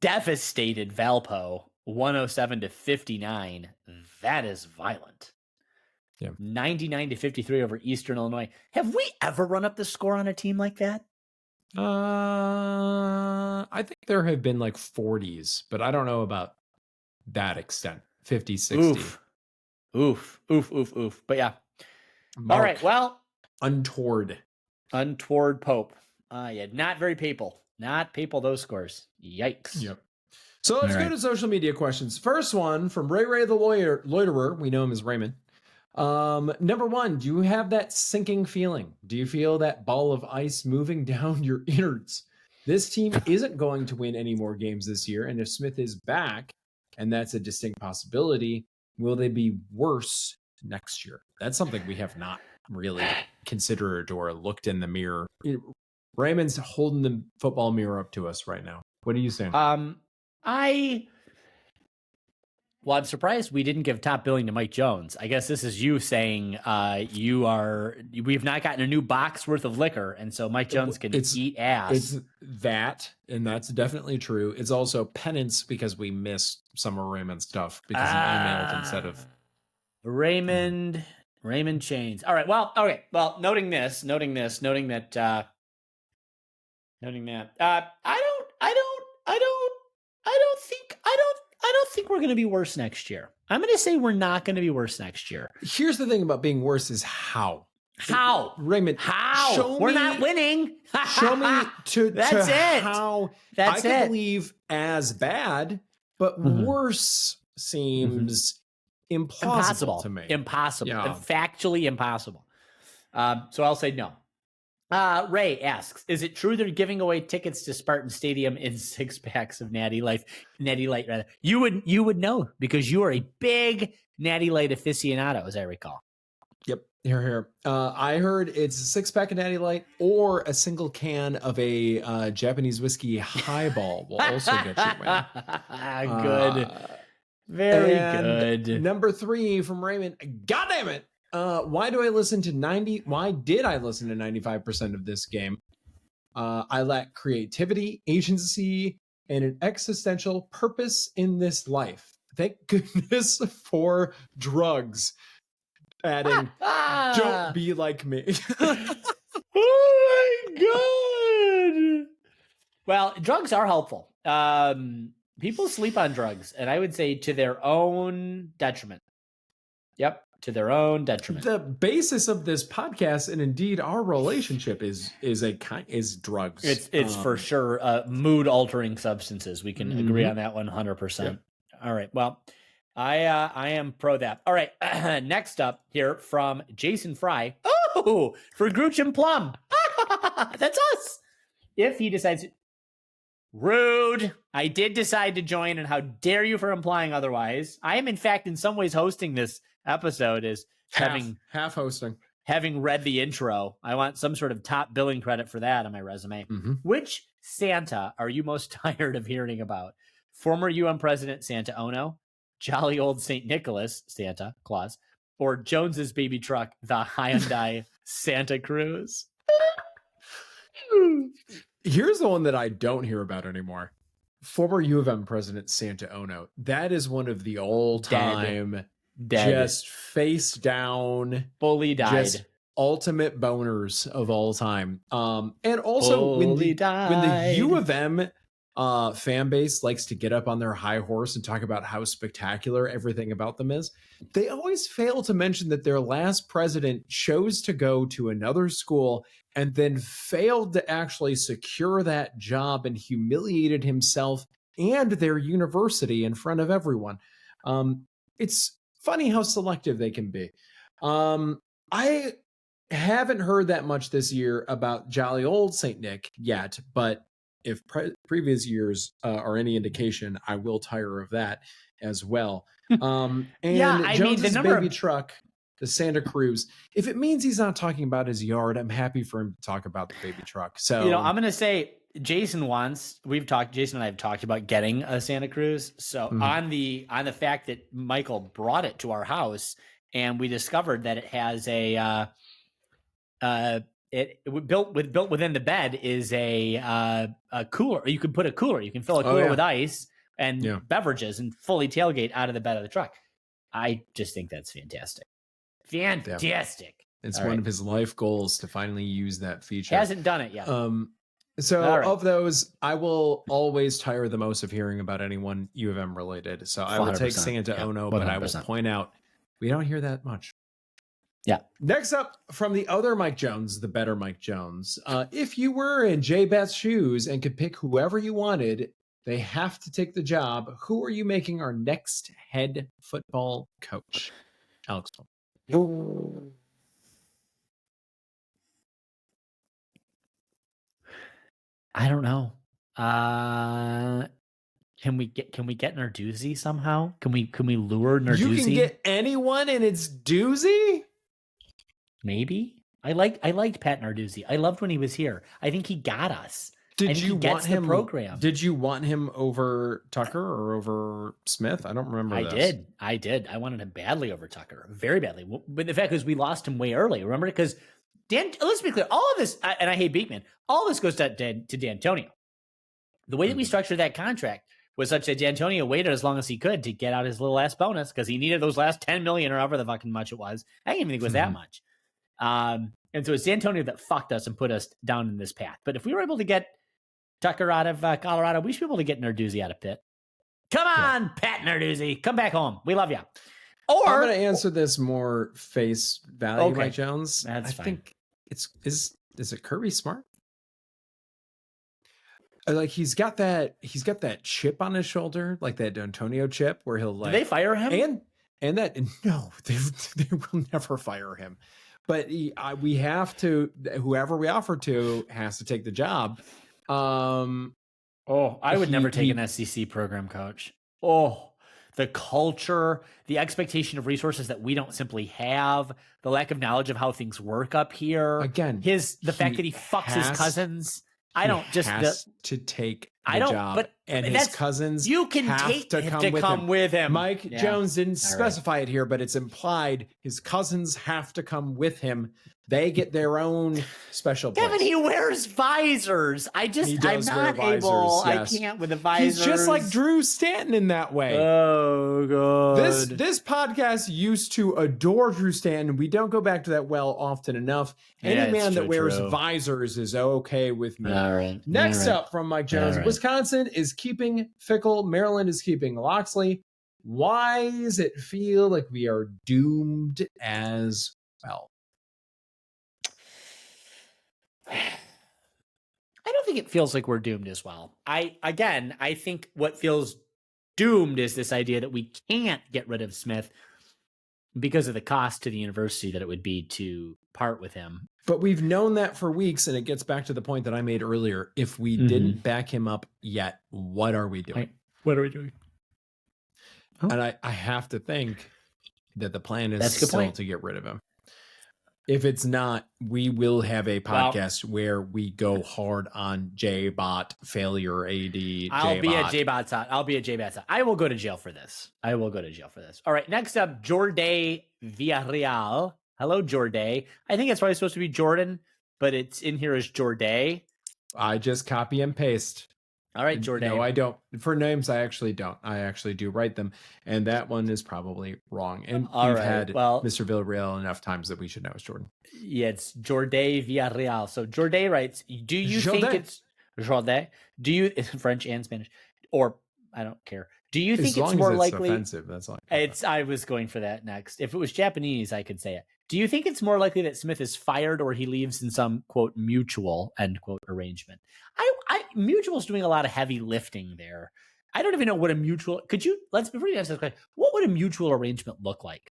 devastated Valpo 107-59. That is violent. Yeah. 99-53 over Eastern Illinois. Have we ever run up the score on a team like that? I think there have been like 40s, but I don't know about that extent. 50, 60. Oof. But yeah. All right. Well, untoward Pope. Yeah, not very papal. Not papal, those scores. Yikes. Yep. So let's go to social media questions. First one from Ray the Loiterer. We know him as Raymond. Number 1, do you have that sinking feeling? Do you feel that ball of ice moving down your innards? This team isn't going to win any more games this year, and if Smith is back, and that's a distinct possibility, will they be worse next year? That's something we have not really considered or looked in the mirror. Raymond's holding the football mirror up to us right now. What are you saying? Well, I'm surprised we didn't give top billing to Mike Jones. I guess this is you saying we've not gotten a new box worth of liquor, and so Mike Jones can eat ass. It's that, and that's definitely true. It's also penance because we missed some of Raymond's stuff because he emailed instead of Raymond Chains. All right. Well, okay. Well, noting that Noting that. I don't think we're going to be worse next year. I'm going to say we're not going to be worse next year. Here's the thing about being worse is how. How? Raymond, how? We're not winning. Show me That's it. How That's I can believe as bad, but worse seems impossible to me. Impossible. Yeah. Factually impossible. So I'll say no. Ray asks, is it true they're giving away tickets to Spartan Stadium in 6-packs of Natty Light rather? You would know because you are a big Natty Light aficionado, as I recall. Yep. Here. I heard it's a 6-pack of Natty Light or a single can of a Japanese whiskey highball will also get you in. Good. Very good. Number 3 from Raymond. God damn it. Why did I listen to 95% of this game? I lack creativity, agency, and an existential purpose in this life. Thank goodness for drugs. Adding, don't be like me. Oh my God. Well, drugs are helpful. People sleep on drugs, and I would say to their own detriment. Yep. To their own detriment. The basis of this podcast and indeed our relationship is drugs. It's for sure mood altering substances. We can agree on that 100%. Yep. All right. Well, I am pro that. All right. Next up here from Jason Fry. Oh, for Grooch and Plum. That's us. If he decides rude. I did decide to join, and how dare you for implying otherwise. I am in fact in some ways hosting this episode is half hosting. Having read the intro, I want some sort of top billing credit for that on my resume. Which Santa are you most tired of hearing about? Former UN President Santa Ono, jolly old St. Nicholas Santa Claus, or Jones's baby truck, the Hyundai Santa Cruz? Here's the one that I don't hear about anymore. Former U of M President Santa Ono. That is one of the all-time just face down, fully died, just ultimate boners of all time. And also when the U of M fan base likes to get up on their high horse and talk about how spectacular everything about them is, they always fail to mention that their last president chose to go to another school and then failed to actually secure that job and humiliated himself and their university in front of everyone. It's funny how selective they can be. I haven't heard that much this year about jolly old Saint Nick yet, but if previous years are any indication, I will tire of that as well. And Jones's baby truck, the Santa Cruz, if it means he's not talking about his yard, I'm happy for him to talk about the baby truck. So, I'm going to say Jason and I have talked about getting a Santa Cruz. So on the fact that Michael brought it to our house and we discovered that it has built within the bed is a cooler. You can put a cooler. You can fill a cooler with ice and beverages and fully tailgate out of the bed of the truck. I just think that's fantastic. Fantastic. It's one of his life goals to finally use that feature. Hasn't done it yet. Of those, I will always tire the most of hearing about anyone U of M related. So I will take Santa Ono, but 100%. I will point out we don't hear that much. Yeah. Next up, from the other Mike Jones, the better Mike Jones. If you were in Jay Bat's shoes and could pick whoever you wanted, they have to take the job. Who are you making our next head football coach? Alex. I don't know. Can we get Narduzzi somehow? Can we lure Narduzzi? You can get anyone and it's Doozy? Maybe. I liked Pat Narduzzi. I loved when he was here. I think he got us. Did you want him? Did you want him over Tucker or over Smith? I don't remember. I did. I wanted him badly over Tucker, very badly. But the fact is, we lost him way early. Remember, because let's be clear. All of this, and I hate Beekman. All this goes to D'Antonio. The way that we structured that contract was such that D'Antonio waited as long as he could to get out his little ass bonus because he needed those last $10 million or however the fucking much it was. I didn't even think it was that much. And so it's D'Antonio that fucked us and put us down in this path. But if we were able to get Tucker out of Colorado. We should be able to get Narduzzi out of Pitt. Come on, Pat Narduzzi. Come back home. We love you. Or I'm going to answer this more face value, Mike Jones. That's fine. I think is it Kirby Smart? Like he's got that chip on his shoulder, like that Antonio chip, where he'll like. Did they fire him? And that no, they will never fire him. But we have to. Whoever we offer to has to take the job. I would never take an SEC program coach. The culture, the expectation of resources that we don't simply have, the lack of knowledge of how things work up here. Again, the fact that he fucks his cousins. I don't just to take the job, but and his cousins you can have to come with him. Mike Jones didn't specify it here, but it's implied his cousins have to come with him. They get their own special place. Kevin, he wears visors. I'm not able. Yes. I can't with the visors. He's just like Drew Stanton in that way. Oh, God. This podcast used to adore Drew Stanton. We don't go back to that well often enough. Any man that wears visors is okay with me. All right. Next up from Mike Jones, Wisconsin is keeping Fickle. Maryland is keeping Loxley. Why does it feel like we are doomed as well? I don't think it feels like we're doomed as well. I think what feels doomed is this idea that we can't get rid of Smith because of the cost to the university that it would be to part with him. But we've known that for weeks, and it gets back to the point that I made earlier. If we didn't back him up yet, what are we doing? What are we doing? And I have to think that the plan is still to get rid of him. If it's not, we will have a podcast where we go hard on J-Bot failure AD. I'll be a J-Bot side. I will go to jail for this. All right, next up, Jorday Villarreal. Hello, Jorday. I think it's probably supposed to be Jordan, but it's in here as Jorday. I just copy and paste. All right, Jordan. No, I don't. For names, I actually don't. I actually do write them, and that one is probably wrong. And you've had Mr. Villarreal enough times that we should know it's Jordan. Yeah, it's Jorday Villarreal. So Jorday writes, do you think it's Jorday? Do you French and Spanish, or I don't care. Do you think it's more likely? Offensive. That's all. I was going for that next. If it was Japanese, I could say it. Do you think it's more likely that Smith is fired or he leaves in some quote mutual end quote arrangement? Mutual's doing a lot of heavy lifting there. I don't even know what a mutual. Before you answer this question, what would a mutual arrangement look like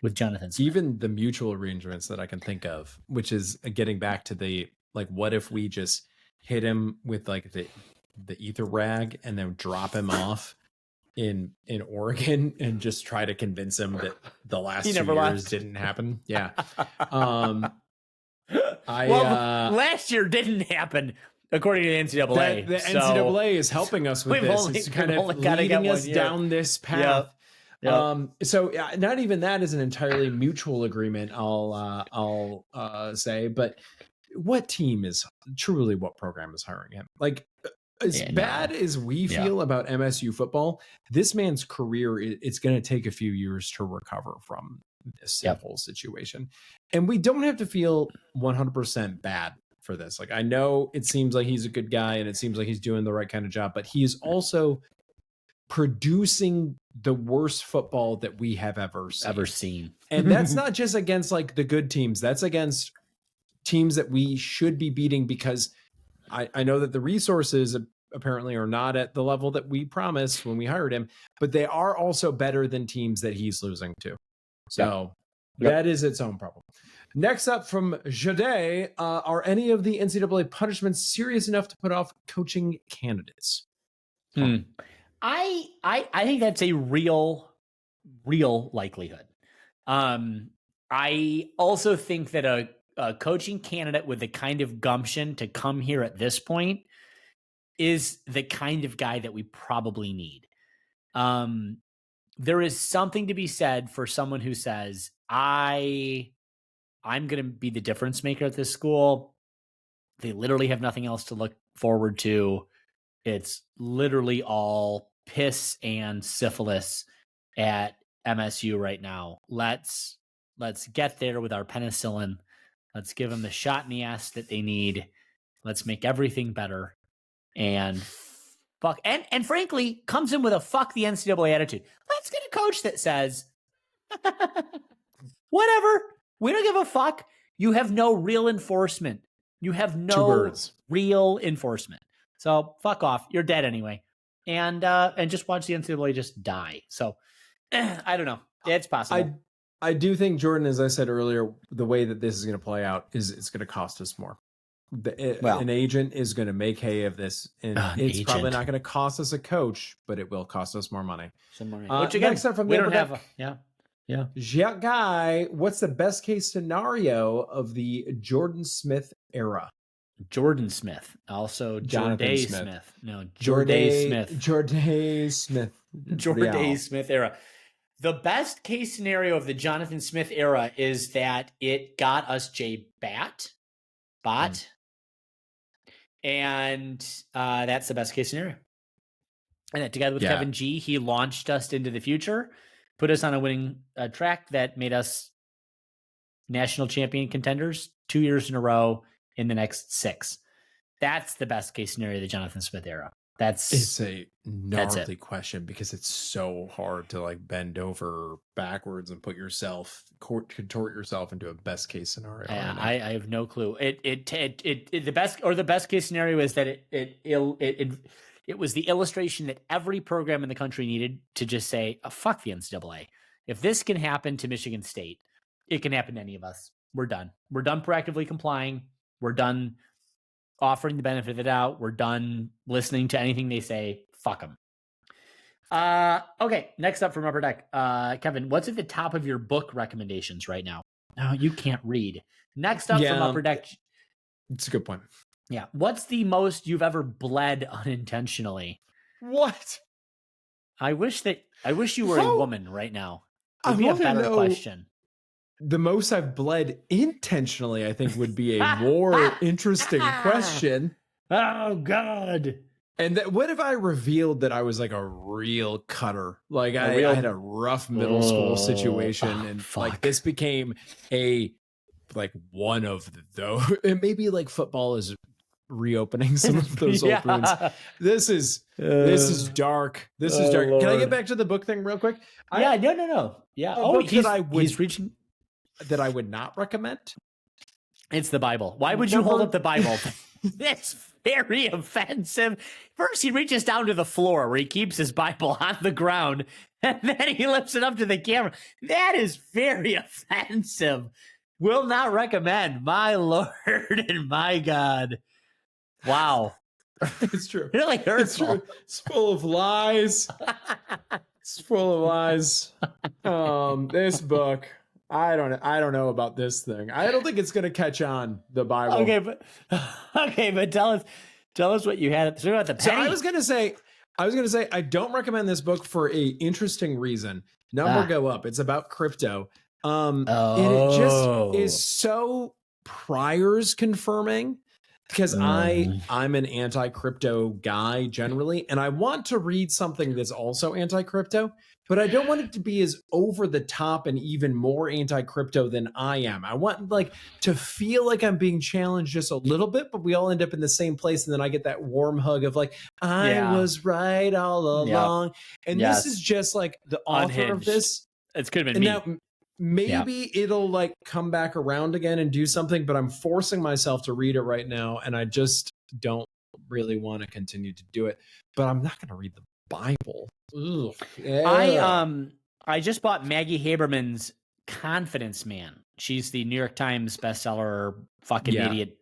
with Jonathan Smith? Even the mutual arrangements that I can think of, which is getting back to the what if we just hit him with the ether rag and then drop him off in Oregon and just try to convince him that the last 2 years didn't happen. Yeah. Last year didn't happen according to the NCAA. The NCAA is helping us with this. It's kind of leading us down this path. Yep. So not even that is an entirely mutual agreement, I'll say, but what program is hiring him? Bad as we feel about MSU football, this man's career, it's going to take a few years to recover from this whole situation. And we don't have to feel 100% bad for this. I know it seems like he's a good guy and it seems like he's doing the right kind of job, but he is also producing the worst football that we have ever seen. And that's not just against the good teams. That's against teams that we should be beating, because I know that the resources apparently are not at the level that we promised when we hired him, but they are also better than teams that he's losing to. So that is its own problem. Next up from Jade, are any of the NCAA punishments serious enough to put off coaching candidates? I think that's a real likelihood. I also think that a coaching candidate with the kind of gumption to come here at this point is the kind of guy that we probably need. There is something to be said for someone who says, I'm going to be the difference maker at this school. They literally have nothing else to look forward to. It's literally all piss and syphilis at MSU right now. Let's get there with our penicillin. Let's give them the shot in the ass that they need. Let's make everything better. and fuck, and frankly, comes in with a fuck the NCAA attitude. Let's get a coach that says, whatever, we don't give a fuck. You have no real enforcement. You have no real enforcement. So fuck off. You're dead anyway. And just watch the NCAA just die. So I don't know. It's possible. I do think, Jordan, as I said earlier, the way that this is going to play out is it's going to cost us more. An agent is going to make hay of this, and it's probably not going to cost us a coach, but it will cost us more money. Some money. Which again, next up from we don't have. Yeah. Guy, what's the best case scenario of the Jordan Smith era? Jordan Smith, also Jordan Smith. No, Jordan Smith. Jordan Smith. Jordan Smith era. The best case scenario of the Jonathan Smith era is that it got us Bot. And that's the best case scenario. And that together with Kevin G, he launched us into the future, put us on a winning track that made us national champion contenders 2 years in a row in the next 6. That's the best case scenario of the Jonathan Smith era. It's a gnarly question because it's so hard to like bend over backwards and contort yourself into a best case scenario. I have no clue. The best case scenario is that it was the illustration that every program in the country needed to just say, fuck the NCAA. If this can happen to Michigan State, it can happen to any of us. We're done. We're done proactively complying. We're done offering the benefit of the doubt. We're done listening to anything they say. Fuck them. Okay, next up from Upper Deck. Kevin, what's at the top of your book recommendations right now? No, you can't read. Next up from Upper Deck. It's a good point. Yeah. What's the most you've ever bled unintentionally? What? I wish you were a woman right now. It'd be a better question. The most I've bled intentionally, I think, would be a more interesting question. Oh, God. And what if I revealed that I was like a real cutter? Like I had a rough middle school situation, and like this became one of those. And maybe like football is reopening some of those old wounds. This is dark. This is dark. Lord. Can I get back to the book thing real quick? No. Yeah. He's reaching. That I would not recommend. It's the Bible. Why would you hold up the Bible? That's very offensive. First, he reaches down to the floor where he keeps his Bible on the ground, and then he lifts it up to the camera. That is very offensive. Will not recommend. My Lord and my God. Wow. It's true. Really hurtful. It's true. It's full of lies. It's full of lies. This book. I don't know about this thing. I don't think it's going to catch on, the Bible. Okay, but tell us what you had. So about the penny. So I was going to say I don't recommend this book for a interesting reason. Number go up. It's about crypto. And it just is so priors confirming because I'm an anti-crypto guy generally, and I want to read something that's also anti-crypto. But I don't want it to be as over the top and even more anti-crypto than I am. I want to feel like I'm being challenged just a little bit, but we all end up in the same place. And then I get that warm hug of I was right all along. Yep. And this is just like the author of this. It could have been me. Now, maybe it'll come back around again and do something, but I'm forcing myself to read it right now. And I just don't really want to continue to do it, but I'm not going to read the Bible. Ugh. Yeah. I just bought Maggie Haberman's Confidence Man. She's the New York Times bestseller fucking idiot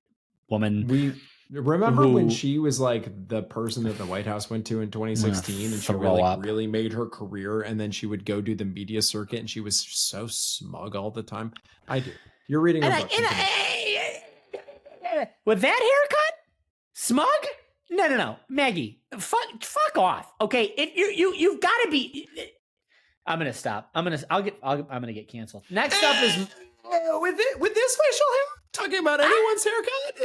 woman. We remember when she was the person that the White House went to in 2016 and she really made her career, and then she would go do the media circuit and she was so smug all the time. I do. You're reading a book. With that haircut? Smug? No. Maggie, fuck off. Okay, if you've got to be. I'm gonna stop. I'm gonna get canceled. Next up is with this facial hair. Talking about anyone's haircut.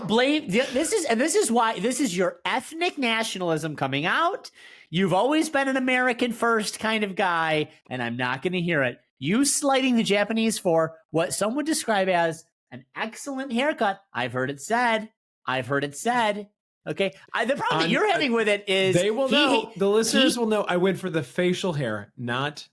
Blame this is why this is your ethnic nationalism coming out. You've always been an American first kind of guy, and I'm not going to hear it. You slighting the Japanese for what some would describe as an excellent haircut. I've heard it said. I've heard it said. Okay. The problem that you're having with it is they will know. The listeners will know. I went for the facial hair, not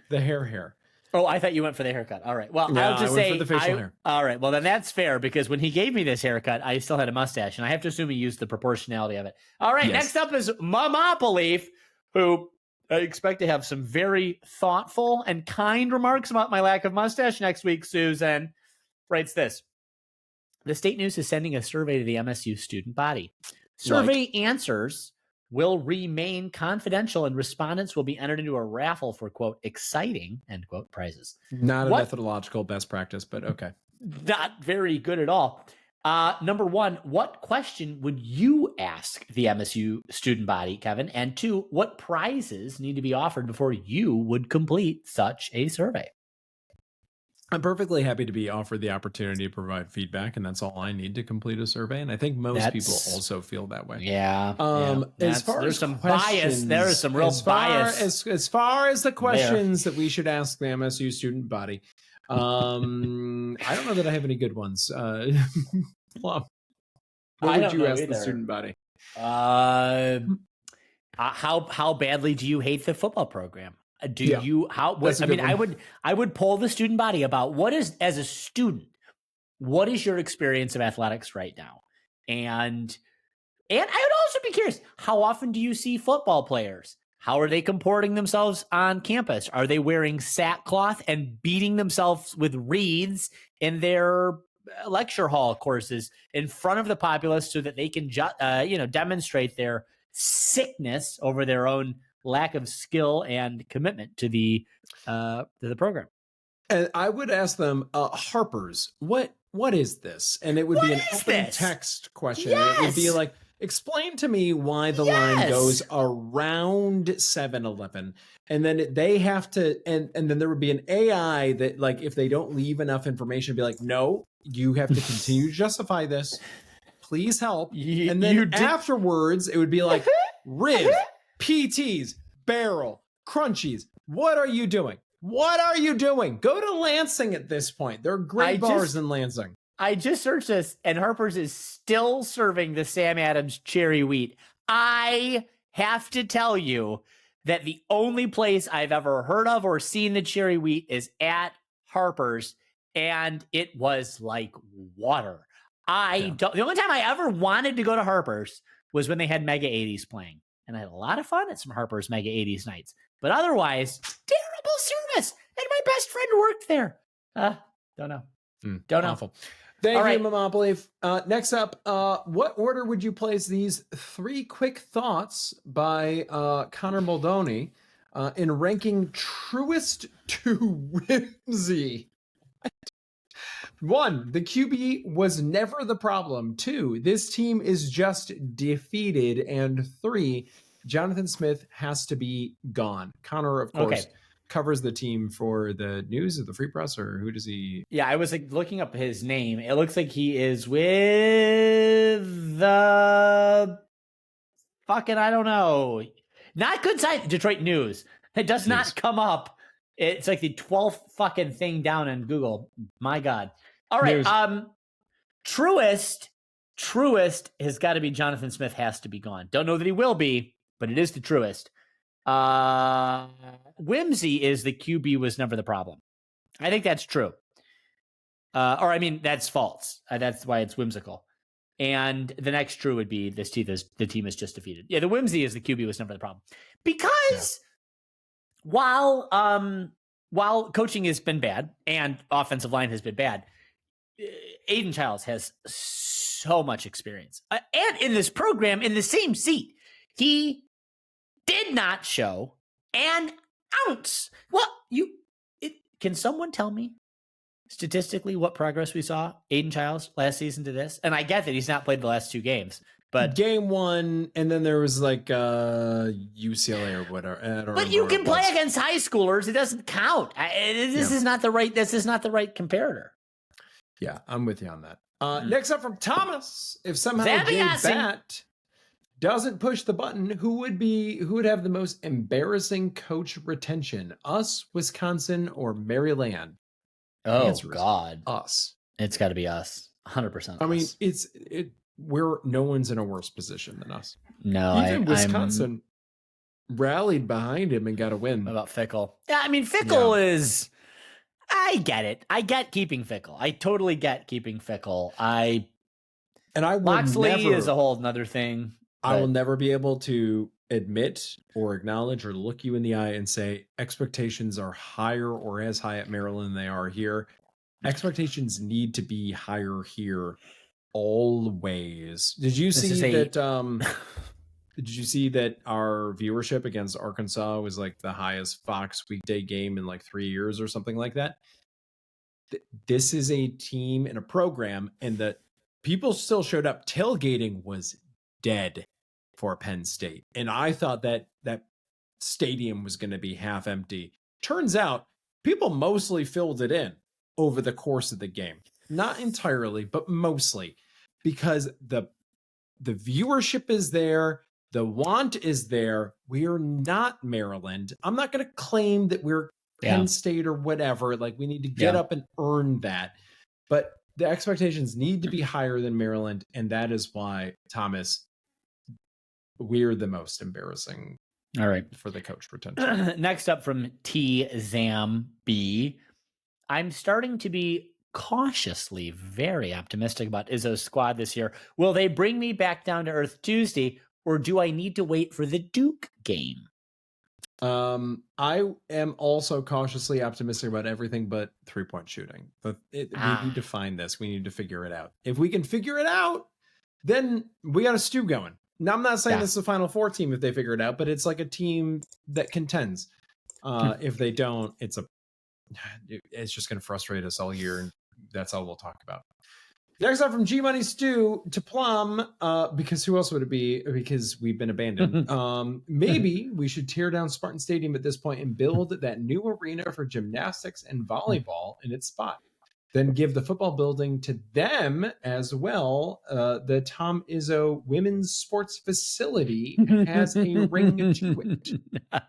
the hair. Oh, I thought you went for the haircut. All right. Well, yeah, I'll just I went for the facial hair. All right. Well, then that's fair because when he gave me this haircut, I still had a mustache, and I have to assume he used the proportionality of it. All right. Yes. Next up is Mamapoleaf, who I expect to have some very thoughtful and kind remarks about my lack of mustache next week. Susan writes this. The State News is sending a survey to the MSU student body. Survey answers will remain confidential and respondents will be entered into a raffle for, quote, exciting, end quote, prizes. Not a methodological best practice, but okay. Not very good at all. Number one, what question would you ask the MSU student body, Kevin? And two, what prizes need to be offered before you would complete such a survey? I'm perfectly happy to be offered the opportunity to provide feedback, and that's all I need to complete a survey. And I think most people also feel that way. Yeah. As far there's as some bias, there is some real bias. As far as the questions that we should ask the MSU student body, I don't know that I have any good ones. Plum, what would you ask the student body? How badly do you hate the football program? I would poll the student body about as a student, what is your experience of athletics right now? And I would also be curious, how often do you see football players? How are they comporting themselves on campus? Are they wearing sackcloth and beating themselves with reeds in their lecture hall courses in front of the populace so that they can demonstrate their sickness over their own lack of skill and commitment to the program? And I would ask them, Harper's, what is this? And it would be an open text question. Yes. It would be like, explain to me why the line goes around 7-Eleven. And then they have to, and then there would be an AI that, like, if they don't leave enough information, be like, no, you have to continue to justify this. Please help. And then afterwards, it would be like, rib, PTs, barrel, crunchies. What are you doing? What are you doing? Go to Lansing at this point. There are great bars in Lansing. I just searched this, and Harper's is still serving the Sam Adams cherry wheat. I have to tell you that the only place I've ever heard of or seen the cherry wheat is at Harper's, and it was like water. The only time I ever wanted to go to Harper's was when they had Mega 80s playing. And I had a lot of fun at some Harper's Mega 80s nights. But otherwise, terrible service. And my best friend worked there. Don't know. Don't know. Awful. Thank you, Mamapoleaf. Next up, what order would you place these 3 quick thoughts by Connor Moldoni in ranking truest to whimsy? 1, the QB was never the problem. 2, this team is just defeated. And 3, Jonathan Smith has to be gone. Connor, of course, covers the team for the News of the Free Press, or who does he? Yeah, I was looking up his name. It looks like he is with the fucking, I don't know. Not good side, Detroit News. It does not come up. It's like the 12th fucking thing down in Google. My God. All right. News. Truest has got to be Jonathan Smith has to be gone. Don't know that he will be, but it is the truest. Whimsy is the QB was never the problem. I think that's true. That's false. That's why it's whimsical. And the next true would be the team is just defeated. Yeah, the whimsy is the QB was never the problem. Because while coaching has been bad and offensive line has been bad, Aiden Childs has so much experience. And in this program, in the same seat, he did not show an ounce. Well, can someone tell me statistically what progress we saw Aiden Childs last season to this? And I get that he's not played the last 2 games, but game 1, and then there was like UCLA or whatever. But you can play against high schoolers; it doesn't count. This is not the right comparator. Yeah, I'm with you on that. Next up from Thomas, if somehow Gabe Bat doesn't push the button, who would have the most embarrassing coach retention? Us, Wisconsin, or Maryland? Oh God, us. It's got to be us. 100%. I mean, no one's in a worse position than us. No, even Wisconsin rallied behind him and got a win. What about Fickle? Yeah, I mean, Fickle is. I get it. I get keeping Fickle. I totally get keeping Fickle. Moxley is a whole nother thing. I will never be able to admit or acknowledge or look you in the eye and say expectations are higher or as high at Maryland than they are here. Expectations need to be higher here always. Did you see that? Did you see that our viewership against Arkansas was like the highest Fox weekday game in like 3 years or something like that? This is a team and a program, and that people still showed up. Tailgating was dead for Penn State, and I thought that stadium was going to be half empty. Turns out people mostly filled it in over the course of the game. Not entirely, but mostly, because the viewership is there. The want is there. We are not Maryland. I'm not going to claim that we're Penn State or whatever. Like, we need to get up and earn that. But the expectations need to be higher than Maryland. And that is why, Thomas, we're the most embarrassing. All right. For the coach retention. Next up from T. Zam B. I'm starting to be cautiously very optimistic about Izzo's squad this year. Will they bring me back down to earth Tuesday? Or do I need to wait for the Duke game? I am also cautiously optimistic about everything but 3-point shooting. But we need to find this. We need to figure it out. If we can figure it out, then we got a stew going. Now, I'm not saying this is a Final Four team if they figure it out, but it's like a team that contends. If they don't, it's just going to frustrate us all year, and that's all we'll talk about. Next up from G Money Stew to Plum, because who else would it be? Because we've been abandoned. Maybe we should tear down Spartan Stadium at this point and build that new arena for gymnastics and volleyball in its spot. Then give the football building to them as well. The Tom Izzo Women's Sports Facility has a ring to it. I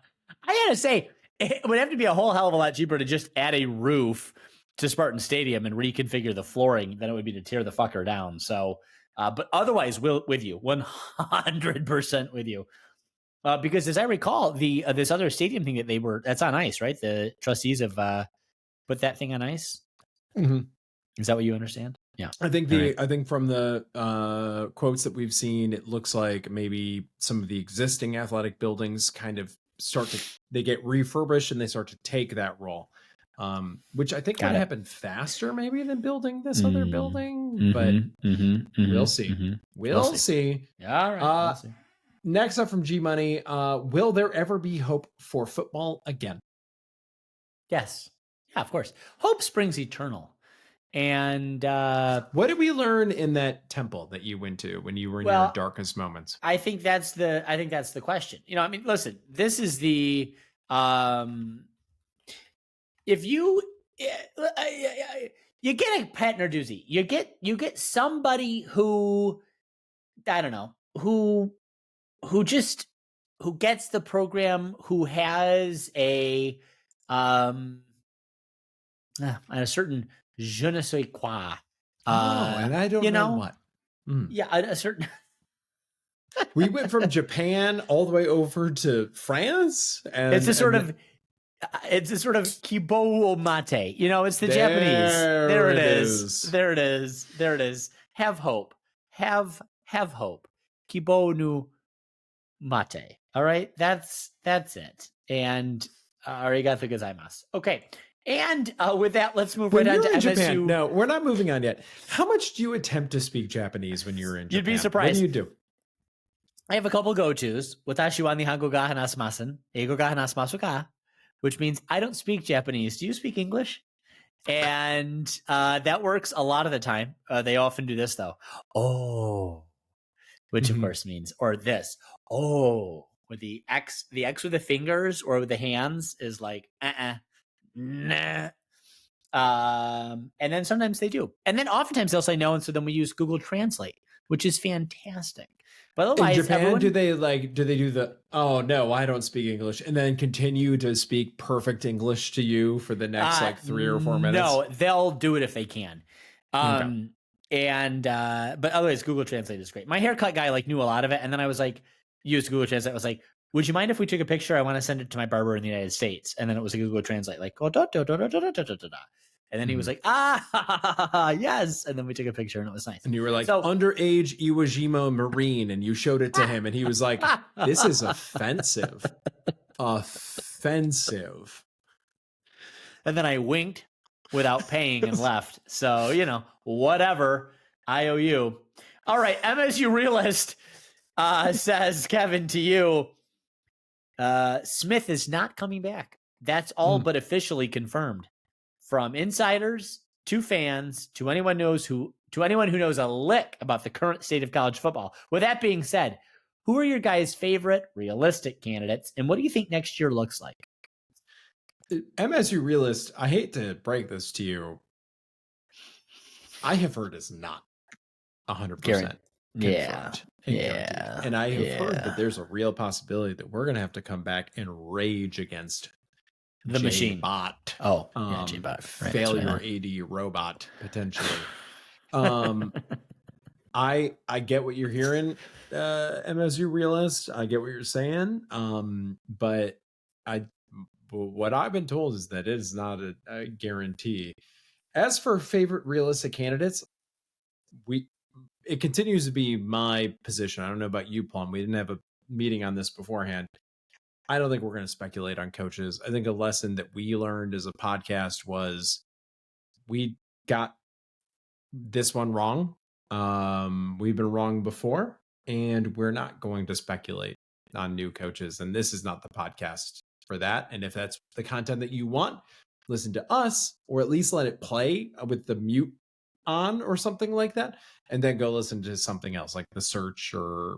gotta say, it would have to be a whole hell of a lot cheaper to just add a roof to Spartan Stadium and reconfigure the flooring than it would be to tear the fucker down. So, but otherwise, with you, 100% with you. Because as I recall, this other stadium thing that's on ice, right? The trustees have put that thing on ice. Mm-hmm. Is that what you understand? Yeah. I think from the quotes that we've seen, it looks like maybe some of the existing athletic buildings kind of they get refurbished and they start to take that role. Which I think would happen faster maybe than building this other building, but we'll see. We'll see. Yeah, all right. We'll see. Next up from G Money, will there ever be hope for football again? Yes. Yeah, of course. Hope springs eternal. And what did we learn in that temple that you went to when you were in your darkest moments? I think that's the question. I mean, listen, this is the if you get a Pat Narduzzi, you get somebody who, I don't know, who gets the program, who has a certain je ne sais quoi. And I don't know what. Yeah, a certain. We went from Japan all the way over to France, and it's a sort of kibo mate. It's the Japanese. There it is. There it is. There it is. Have hope. Have hope. Kibo nu mate. All right, that's it. And arigato gozaimasu. Okay. And with that, let's move right on to MSU. Japan, no, we're not moving on yet. How much do you attempt to speak Japanese when you're in Japan? You'd be surprised. What do you do? I have a couple go-tos. Watashi wa nihongo ga hanashimasen, eigo ga hanashimasu ka, which means I don't speak Japanese. Do you speak English? And that works a lot of the time. They often do this, though. Oh, which of course means, or this. Oh, with the X with the fingers or with the hands is like, nah. And then sometimes they do. And then oftentimes they'll say no. And so then we use Google Translate, which is fantastic. But otherwise, in Japan, do they do the, oh no, I don't speak English, and then continue to speak perfect English to you for the next 3 or 4 minutes? No, they'll do it if they can. Okay. but otherwise, Google Translate is great. My haircut guy like knew a lot of it, and then I was like, used Google Translate. I was like, would you mind if we took a picture? I want to send it to my barber in the United States. And then it was a Google Translate, like, oh, da, da, da, da, da, da, da, da, da. And then he was like, yes. And then we took a picture and it was nice. And you were like, underage Iwo Jima Marine, and you showed it to him, and he was like, this is offensive. Offensive. And then I winked without paying and left. So, whatever. I owe you. All right. MSU Realist says, Kevin, to you, Smith is not coming back. That's all but officially confirmed. From insiders to fans to anyone who knows a lick about the current state of college football. With that being said, who are your guys' favorite realistic candidates, and what do you think next year looks like? MSU Realist, I hate to break this to you, I have heard is not 100% confirmed. Yeah. And I have heard that there's a real possibility that we're going to have to come back and rage against the machine bot. Oh, J-bot. Right, failure AD robot, potentially. I get what you're hearing, MSU Realist. I get what you're saying. But what I've been told is that it is not a guarantee. As for favorite realistic candidates, it continues to be my position. I don't know about you, Plum. We didn't have a meeting on this beforehand. I don't think we're going to speculate on coaches. I think a lesson that we learned as a podcast was we got this one wrong. We've been wrong before, and we're not going to speculate on new coaches. And this is not the podcast for that. And if that's the content that you want, listen to us, or at least let it play with the mute on or something like that, and then go listen to something else like The Search or,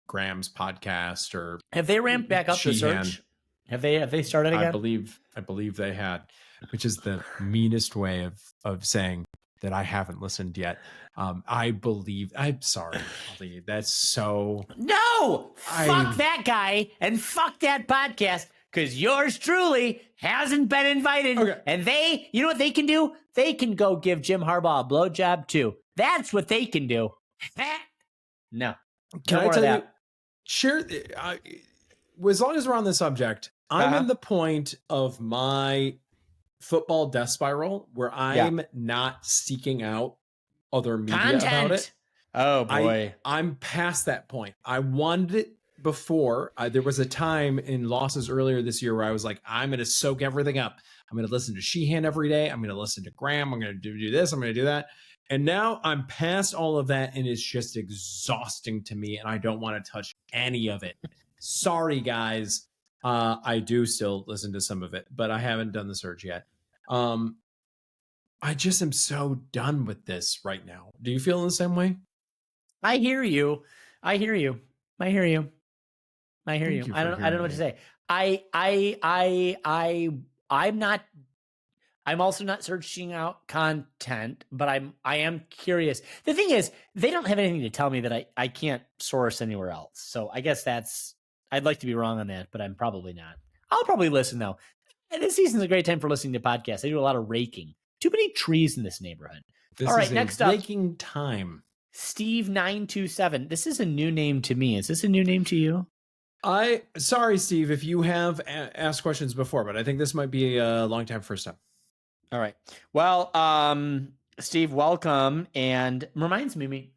Graham's podcast. Or have they ramped back up The Search? Have they started again? I believe they had, which is the meanest way of saying that I haven't listened yet. I'm sorry, Ali, that's so fuck that guy and fuck that podcast, because yours truly hasn't been invited. Okay. And you know what they can do? They can go give Jim Harbaugh a blowjob too. That's what they can do. No. Can I tell you? Sure. As long as we're on the subject, I'm in the point of my football death spiral where I'm not seeking out other media about it. Oh boy. I'm past that point. I wanted it before. There was a time in losses earlier this year where I was like, I'm going to soak everything up. I'm going to listen to Sheehan every day. I'm going to listen to Graham. I'm going to do this. I'm going to do that. And now I'm past all of that, and it's just exhausting to me, and I don't want to touch any of it. Sorry, guys. I do still listen to some of it, but I haven't done The Search yet. I just am so done with this right now. Do you feel in the same way? I hear you. I don't know what to say. I'm also not searching out content, but I am curious. The thing is, they don't have anything to tell me that I can't source anywhere else. So I guess I'd like to be wrong on that, but I'm probably not. I'll probably listen though. And this season's a great time for listening to podcasts. I do a lot of raking. Too many trees in this neighborhood. All right, next up, raking time. Steve 927. This is a new name to me. Is this a new name to you? Sorry, Steve, if you have asked questions before, but I think this might be a long time first time. All right. Well, Steve, welcome. And reminds me,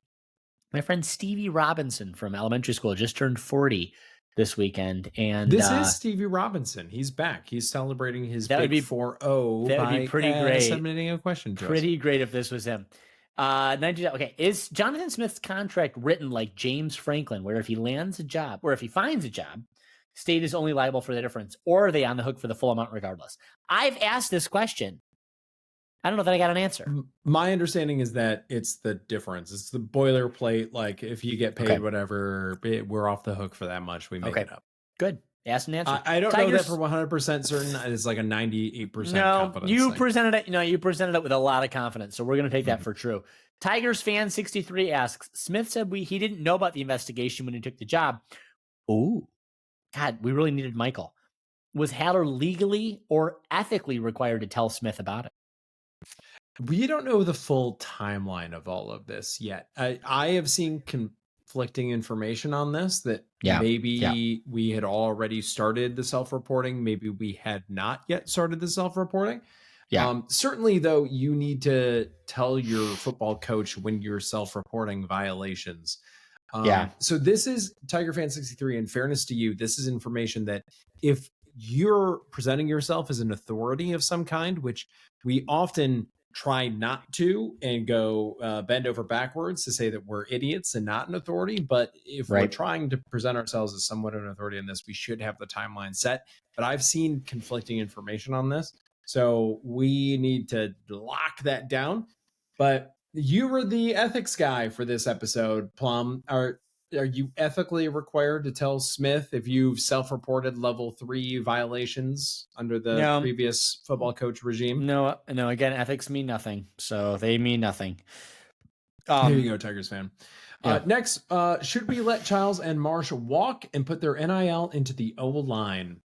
my friend Stevie Robinson from elementary school just turned 40 this weekend. And this is Stevie Robinson. He's back. He's celebrating his big 4-0. That would be pretty great. Submitting a question to pretty us. Great if this was him. Okay. Is Jonathan Smith's contract written like James Franklin, where if he lands a job, or if he finds a job, state is only liable for the difference, or are they on the hook for the full amount regardless? I've asked this question. I don't know that I got an answer. My understanding is that it's the difference. It's the boilerplate. Like if you get paid whatever, we're off the hook for that much. We make it up. Good. Ask and answer. I don't know that for 100% certain. It's like a 98% confidence. You presented it. You presented it with a lot of confidence. So we're going to take that for true. Tigers fan 63 asks, Smith said he didn't know about the investigation when he took the job. Ooh, God, we really needed Michael. Was Haller legally or ethically required to tell Smith about it? We don't know the full timeline of all of this yet. I have seen conflicting information on this that maybe we had already started the self-reporting. Maybe we had not yet started the self-reporting. Certainly, though, you need to tell your football coach when you're self-reporting violations. So this is Tiger Fan 63. In fairness to you, this is information that if you're presenting yourself as an authority of some kind, which we often try not to and go bend over backwards to say that we're idiots and not an authority. But if we're trying to present ourselves as somewhat an authority on this, we should have the timeline set. But I've seen conflicting information on this. So we need to lock that down. But you were the ethics guy for this episode, Plum. Are you ethically required to tell Smith if you've self-reported level 3 violations under the previous football coach regime? No. Again, ethics mean nothing, so they mean nothing. Here you go, Tigers fan. Next, should we let Childs and Marsh walk and put their NIL into the O-line?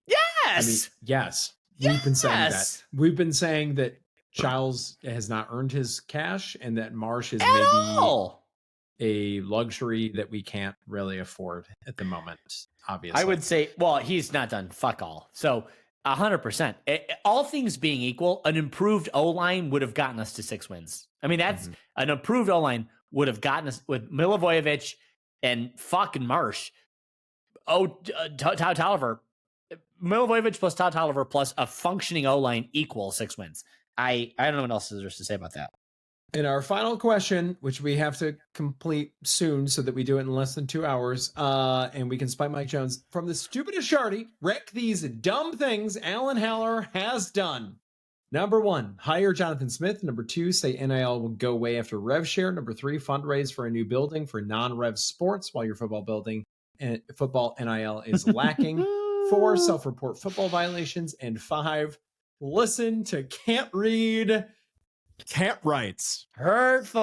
Yes. Yes. We've been saying that. We've been saying that Childs has not earned his cash and that Marsh is a luxury that we can't really afford at the moment, obviously. I would say, well, he's not done fuck all. So 100%. All things being equal, an improved O-line would have gotten us to 6 wins. I mean, that's an improved O-line would have gotten us with Milivojevic and fucking Marsh. Todd Tolliver. Milivojevic plus Todd Tolliver plus a functioning O-line equals 6 wins. I don't know what else there's to say about that. And our final question, which we have to complete soon so that we do it in less than 2 hours, and we can spike Mike Jones. From the stupidest shardy, wreck these dumb things Alan Haller has done. Number 1, hire Jonathan Smith. Number 2, say NIL will go away after rev share. Number 3, fundraise for a new building for non-rev sports while your football building and football NIL is lacking. 4, self-report football violations. And 5, listen to Can't Read, Can't Write. Hurtful.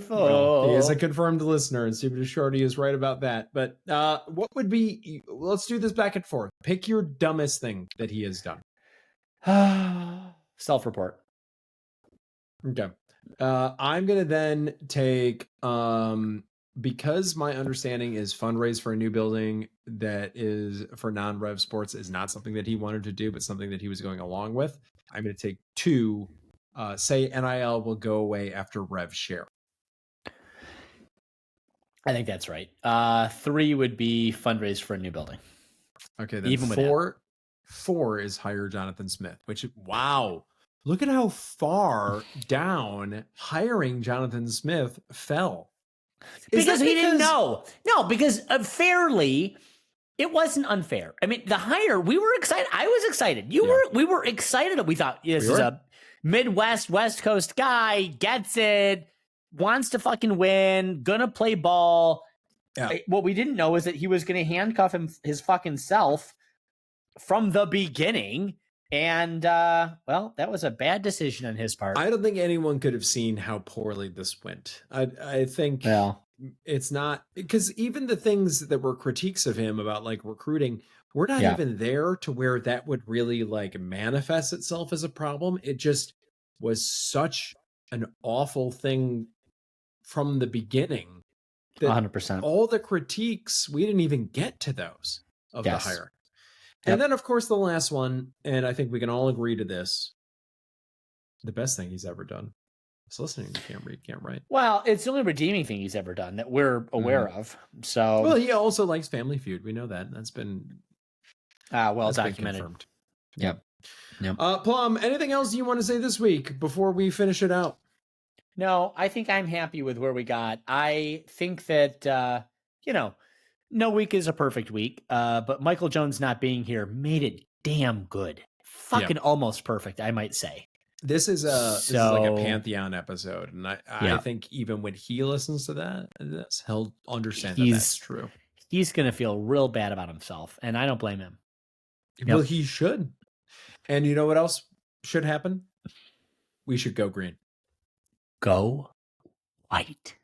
Well, he is a confirmed listener, and Stupid Shorty is right about that. But what would be, let's do this back and forth. Pick your dumbest thing that he has done. Self-report. Okay. I'm going to then take, because my understanding is fundraise for a new building that is for non-rev sports is not something that he wanted to do, but something that he was going along with. I'm going to take 2, say NIL will go away after rev share. I think that's right. 3 would be fundraise for a new building. Okay, then even 4 is hire Jonathan Smith, which, wow, look at how far down hiring Jonathan Smith fell. Because he didn't know. No, because fairly, it wasn't unfair. I mean, the hire, we were excited. I was excited. We were excited. We thought, this is a Midwest, West Coast guy, gets it, wants to fucking win, gonna play ball. Yeah. What we didn't know is that he was going to handcuff his fucking self from the beginning. And, well, that was a bad decision on his part. I don't think anyone could have seen how poorly this went. I think it's not, because even the things that were critiques of him about like recruiting, we're not even there to where that would really like manifest itself as a problem. It just was such an awful thing from the beginning that 100%. All the critiques, we didn't even get to those of the hire. And then, of course, the last one, and I think we can all agree to this, the best thing he's ever done is listening to Can't Read, Can't Write. Well, it's the only redeeming thing he's ever done that we're aware of. So, well, he also likes Family Feud. We know that. That's been well documented. Confirmed. Yep. Plum, anything else you want to say this week before we finish it out? No, I think I'm happy with where we got. I think that, no week is a perfect week, but Michael Jones not being here made it damn good. Fucking almost perfect, I might say. This is like a Pantheon episode, and I think even when he listens to that, he'll understand that that's true. He's going to feel real bad about himself, and I don't blame him. Well, he should. And you know what else should happen? We should go green. Go white.